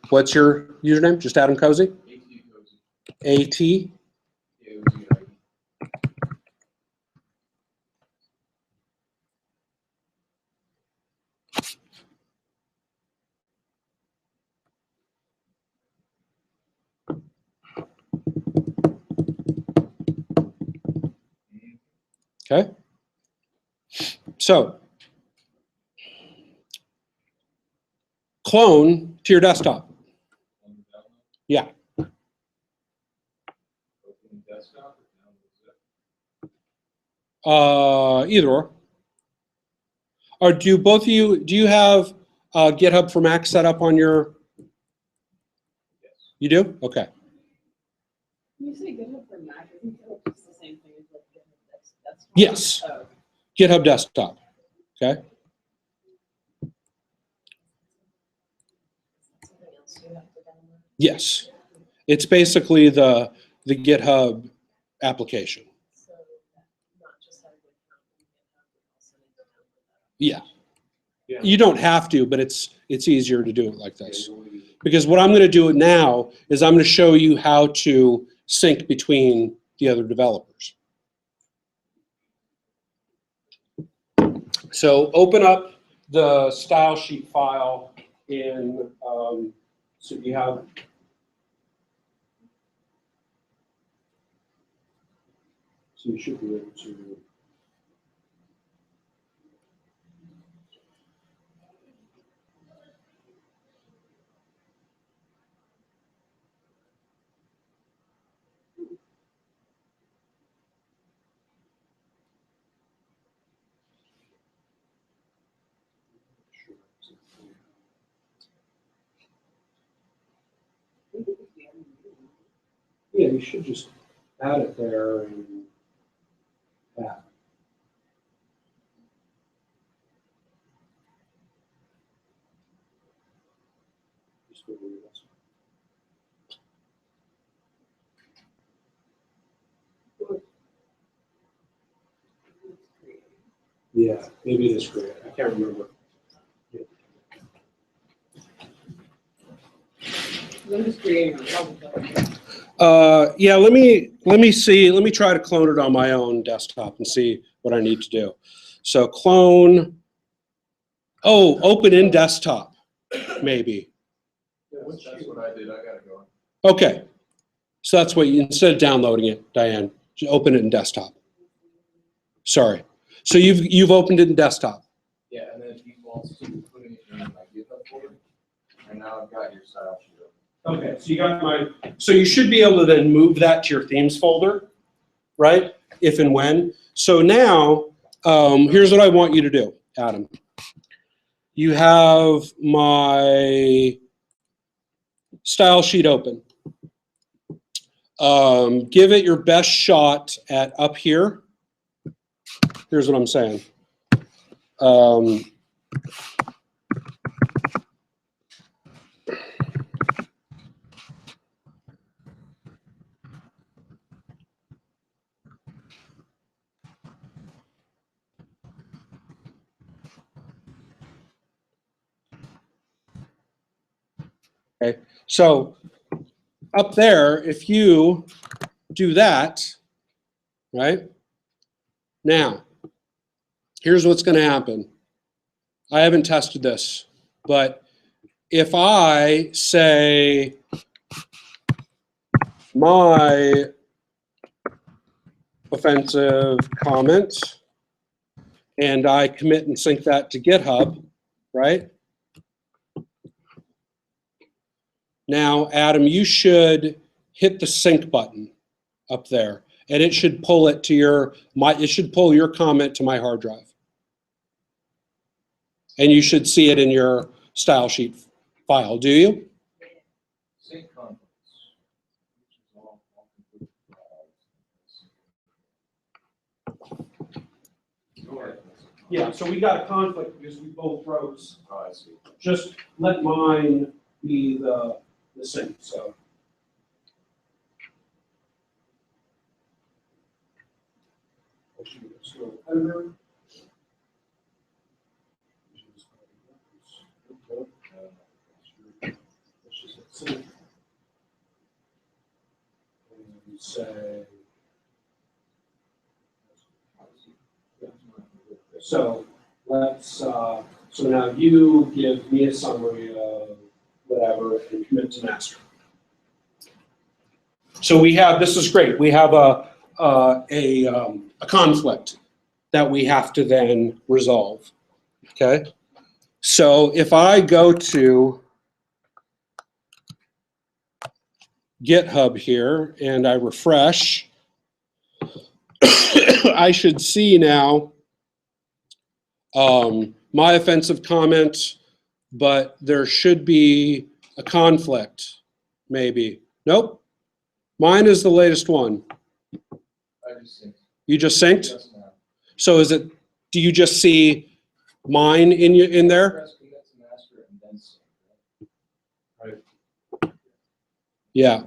What's your username? Just Adam Cozy? AT Cozy. AT. AOZI. Okay. So clone to your desktop. On the download. Yeah. Open the desktop or download zip. Either or. Or do both of you, do you have GitHub for Mac set up on your, Yes. you do? Okay. When you say GitHub for Mac, isn't GitHub just the same thing as like GitHub desktop? Yes. Oh, okay. GitHub desktop. Okay. Something else you have to download. Yes. It's basically the GitHub application. So that not just having an account in GitHub, but also need to download that. Yeah. Yeah. You don't have to, but it's easier to do it like this. Because what I'm going to do now is I'm going to show you how to sync between the other developers. So open up the style sheet file in, so you have, so you should be able to. Yeah, you should just add it there and that. Just go to this. Yeah, maybe it is great. I can't remember. I'm just creating a problem. Yeah, let me see. Let me try to clone it on my own desktop and see what I need to do. So clone. Oh, open in desktop, maybe. That's what I did. I got it going. Okay, so that's what you, instead of downloading it, Diane, just open it in desktop. Sorry. So you've opened it in desktop. Yeah, and then it defaults to putting it in my GitHub folder. And now I've got your style sheet open. Okay, so you got my. So you should be able to then move that to your themes folder, right? If and when. So now, here's what I want you to do, Adam. You have my style sheet open. Give it your best shot at up here. Here's what I'm saying. Okay, so up there, if you do that, right? Now, here's what's going to happen. I haven't tested this, but if I say my offensive comment and I commit and sync that to GitHub, right? Now, Adam, you should hit the sync button up there, and it should pull it to it should pull your comment to my hard drive. And you should see it in your style sheet file, do you? Sync conflicts. Which is all complete. Yeah, so we got a conflict because we both wrote. Oh, I see. Just let mine be the sync, so. Say, so let's, so now you give me a summary of whatever and commit to master. So we have, this is great, we have a conflict that we have to then resolve, okay? So if I go to GitHub here and I refresh, I should see now my offensive comment, but there should be a conflict, maybe. Nope. Mine is the latest one. I just synced. You just synced? Just now. So is it, do you just see mine in there? Press commit to master and then sync, right? Yeah.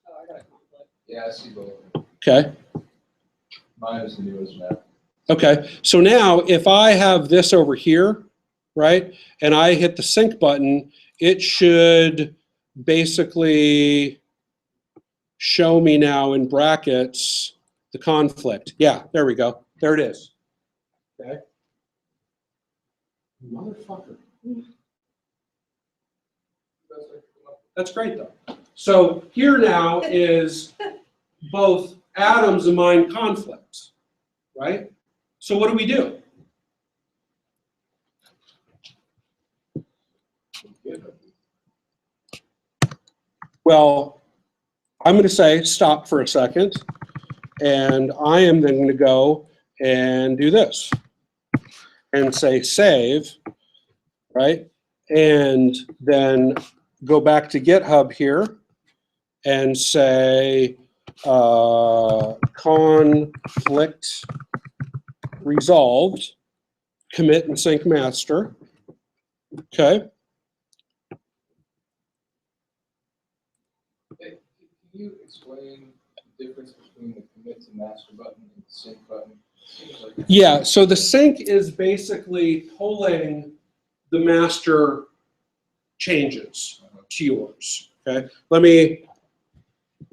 Oh, I got a conflict. Yeah, I see both. Okay. Mine is the newest map. Okay, so now if I have this over here, right, and I hit the sync button, it should basically show me now in brackets the conflict. Yeah, there we go. There it is. Okay. Motherfucker. That's great though. So here now is both Adam's and mine conflicts, right? So what do we do? Well, I'm going to say stop for a second, and I am then going to go and do this and say save, right? And then go back to GitHub here and say conflict resolved, commit and sync master. Okay. Hey, can you explain the difference between the commit to master button and the sync button? Yeah, so the sync is basically pulling the master changes to yours. Okay.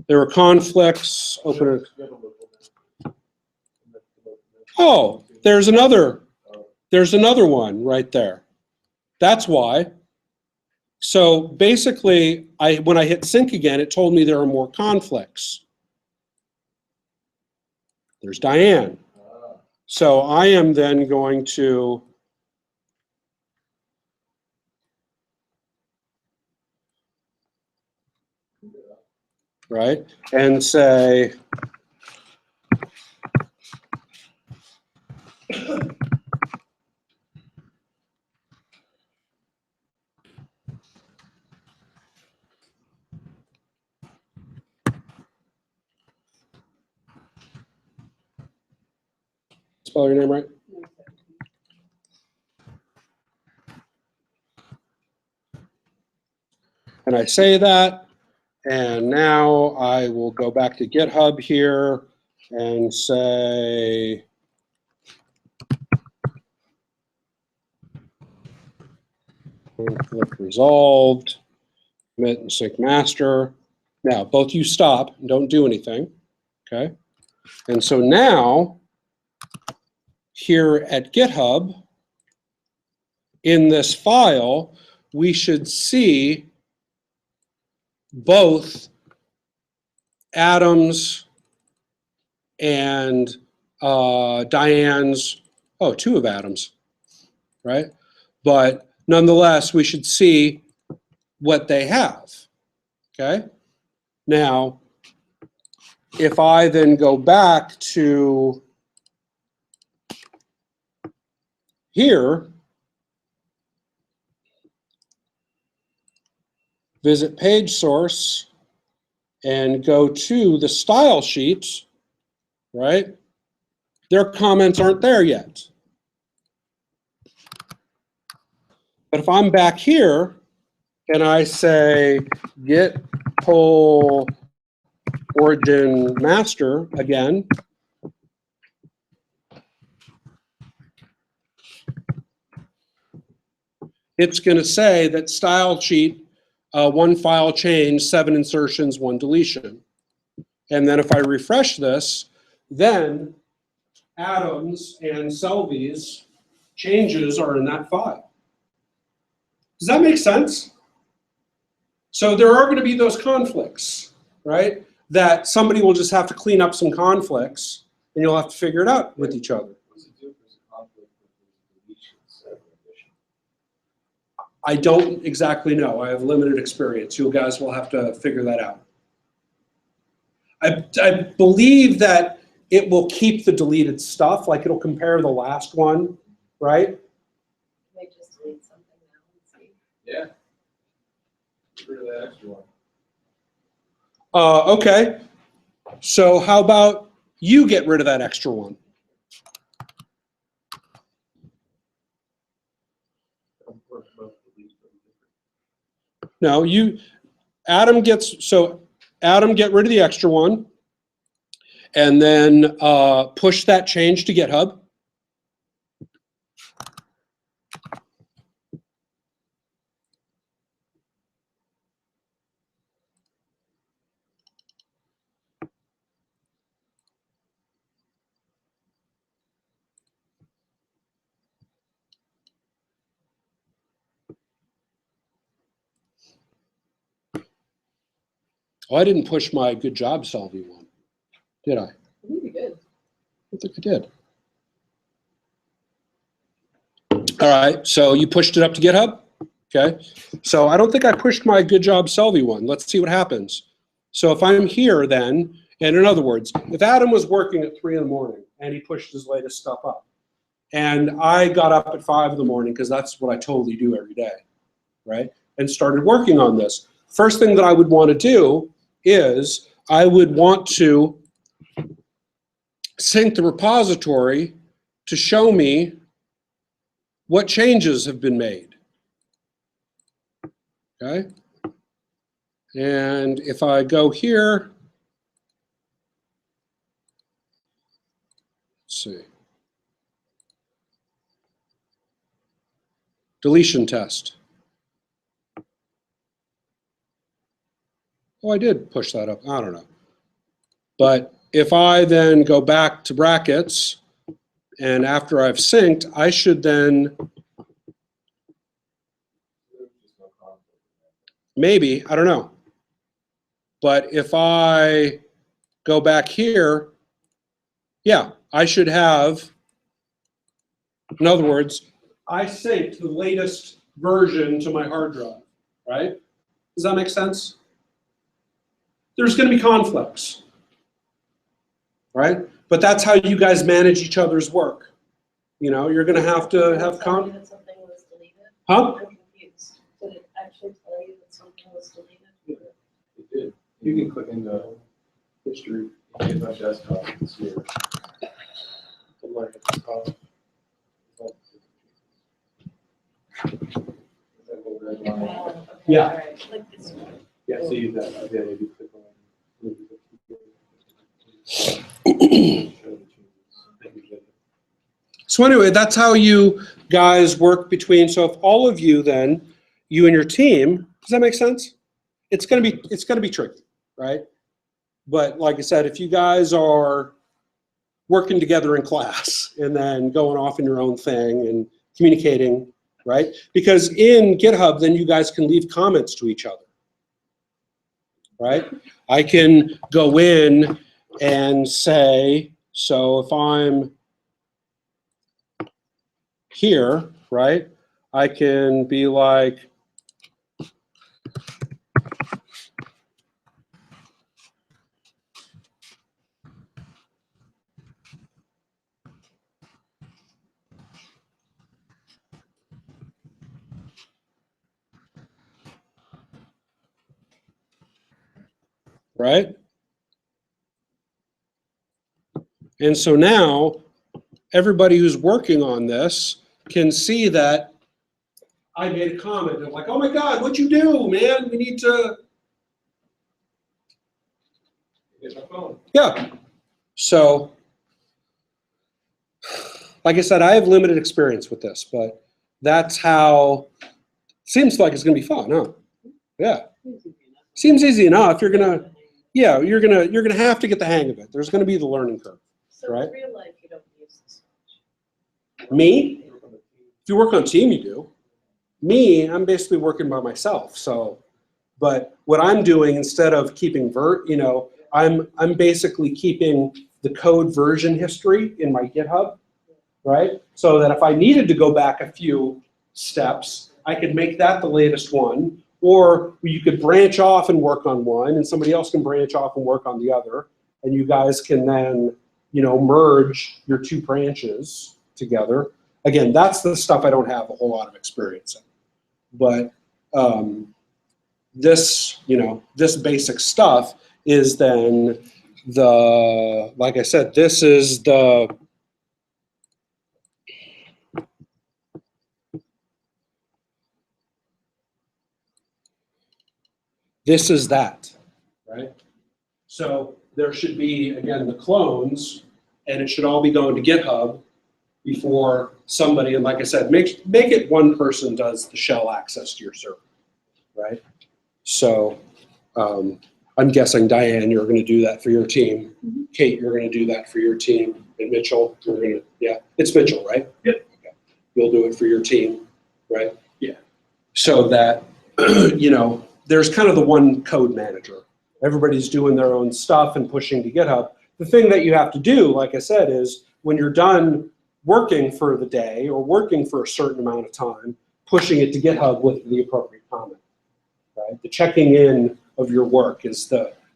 There were conflicts, open it. Oh, there's another one right there. That's why. So basically, when I hit sync again, it told me there are more conflicts. There's Diane. So I am then going to right, and say spell your name right. And I say that, and now I will go back to GitHub here and say conflict resolved, commit and sync master. Now, both you stop and don't do anything, okay? And so now, here at GitHub, in this file, we should see both Adam's and Diane's, two of Adam's, right? But nonetheless, we should see what they have, okay? Now, if I then go back to here, visit page source, and go to the style sheets, right? Their comments aren't there yet. But if I'm back here and I say git pull origin master again, it's going to say that style sheet, one file change, 7 insertions, 1 deletion. And then if I refresh this, then Adams and Selby's changes are in that file. Does that make sense? So there are going to be those conflicts, right? That somebody will just have to clean up some conflicts, and you'll have to figure it out with each other. What's the difference in conflict with deletions and addition? I don't exactly know. I have limited experience. You guys will have to figure that out. I believe that it will keep the deleted stuff, like it'll compare the last one, right? Can I just delete something now and see? Yeah. Get rid of that extra one. Okay. So how about you get rid of that extra one? No, Adam get rid of the extra one, and then push that change to GitHub, Oh, I didn't push my good job, Selby one, did I? I think you did. I think I did. All right, so you pushed it up to GitHub? Okay, so I don't think I pushed my good job, Selby one. Let's see what happens. So if I'm here then, and in other words, if Adam was working at 3 in the morning and he pushed his latest stuff up, and I got up at 5 in the morning, because that's what I totally do every day, right? And started working on this. First thing that I would want to do is I would want to sync the repository to show me what changes have been made. Okay? And if I go here, let's see. Deletion test. Oh, I did push that up. I don't know. But if I then go back to brackets, and after I've synced, I should then, maybe, I don't know. But if I go back here, yeah, I should have, in other words, I synced the latest version to my hard drive, right? Does that make sense? There's going to be conflicts, right? But that's how you guys manage each other's work. You know, you're going to have That something was deleted? Huh? I'm confused. Did it actually tell you that something was deleted? It did. You can click in the history, in my desktop, it's here. The line at the top. That little red line. Oh, okay, Yeah. all right, like this one. Yeah, see that, yeah, if you click on. So anyway, that's how you guys work between, so if all of you then, you and your team, does that make sense? It's gonna be tricky, right? But like I said, if you guys are working together in class and then going off in your own thing and communicating, right? Because in GitHub, then you guys can leave comments to each other, right? I can go in and say, so if I'm here, right, I can be like, right? And so now everybody who's working on this can see that I made a comment of like, oh my God, what'd you do, man? We need to, Here's my phone. yeah. So, like I said, I have limited experience with this, but that's how, seems like it's gonna be fun, huh? Yeah, seems easy enough. You're gonna, yeah, you're gonna have to get the hang of it. There's gonna be the learning curve. So Right. in real life, you don't use this much. Me? If you work on a team, you do. Me, I'm basically working by myself. So, but what I'm doing instead of keeping I'm basically keeping the code version history in my GitHub, right? So that if I needed to go back a few steps, I could make that the latest one, or you could branch off and work on one, and somebody else can branch off and work on the other, and you guys can then, merge your two branches together. Again, that's the stuff I don't have a whole lot of experience in. But this basic stuff is then like I said, this is that, right? So there should be, again, the clones, and it should all be going to GitHub before somebody, and like I said, make it one person does the shell access to your server, right? So I'm guessing, Diane, you're going to do that for your team. Mm-hmm. Kate, you're going to do that for your team. And Mitchell, you're going to, yeah, it's Mitchell, right? Yep. Okay. You'll do it for your team, right? Yeah. So that, there's kind of the one code manager. everybody's doing their own stuff and pushing to GitHub. The thing that you have to do, like I said, is when you're done working for the day or working for a certain amount of time, pushing it to GitHub with the appropriate comment, right? The checking in of your work is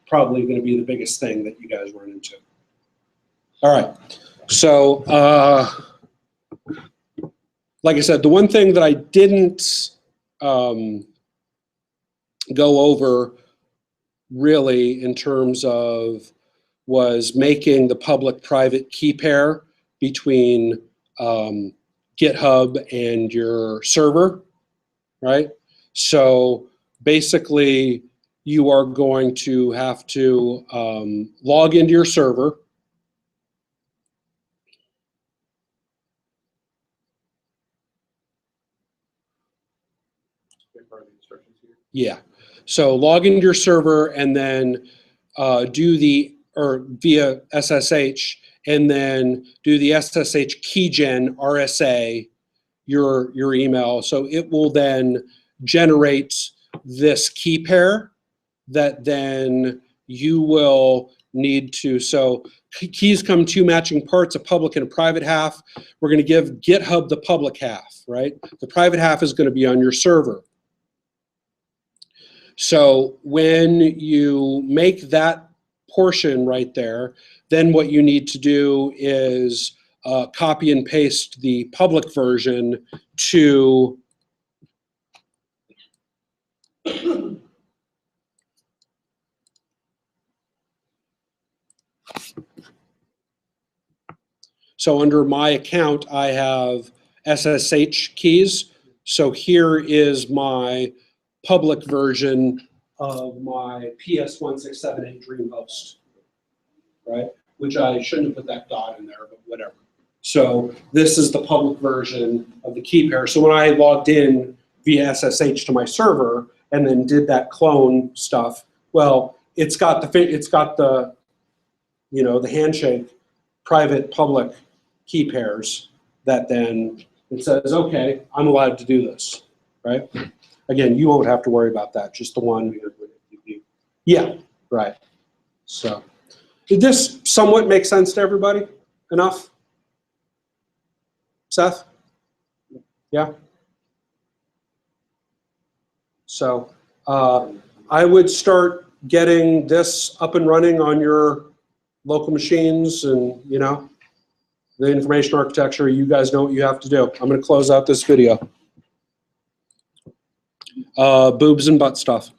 probably going to be the biggest thing that you guys run into. All right, so like I said, the one thing that I didn't go over really in terms of was making the public-private key pair between GitHub and your server, right? So basically, you are going to have to log into your server. Part of the instructions here. Yeah. So log into your server and then via SSH, and then do the SSH keygen RSA your email. So it will then generate this key pair that then you will need to, so keys come in two matching parts, a public and a private half. We're going to give GitHub the public half, right? The private half is going to be on your server. So when you make that portion right there, then what you need to do is copy and paste the public version to so under my account, I have SSH keys. So here is my public version of my PS1678 Dreamhost, right? Which I shouldn't have put that dot in there, but whatever. So this is the public version of the key pair. So when I logged in via SSH to my server and then did that clone stuff, well, it's got the you know, the handshake private public key pairs that then it says, okay, I'm allowed to do this, right? Again, you won't have to worry about that, just the one. Yeah, right. So did this somewhat make sense to everybody? Enough? Seth? Yeah? So I would start getting this up and running on your local machines and, you know, the information architecture. You guys know what you have to do. I'm going to close out this video. Boobs and butt stuff.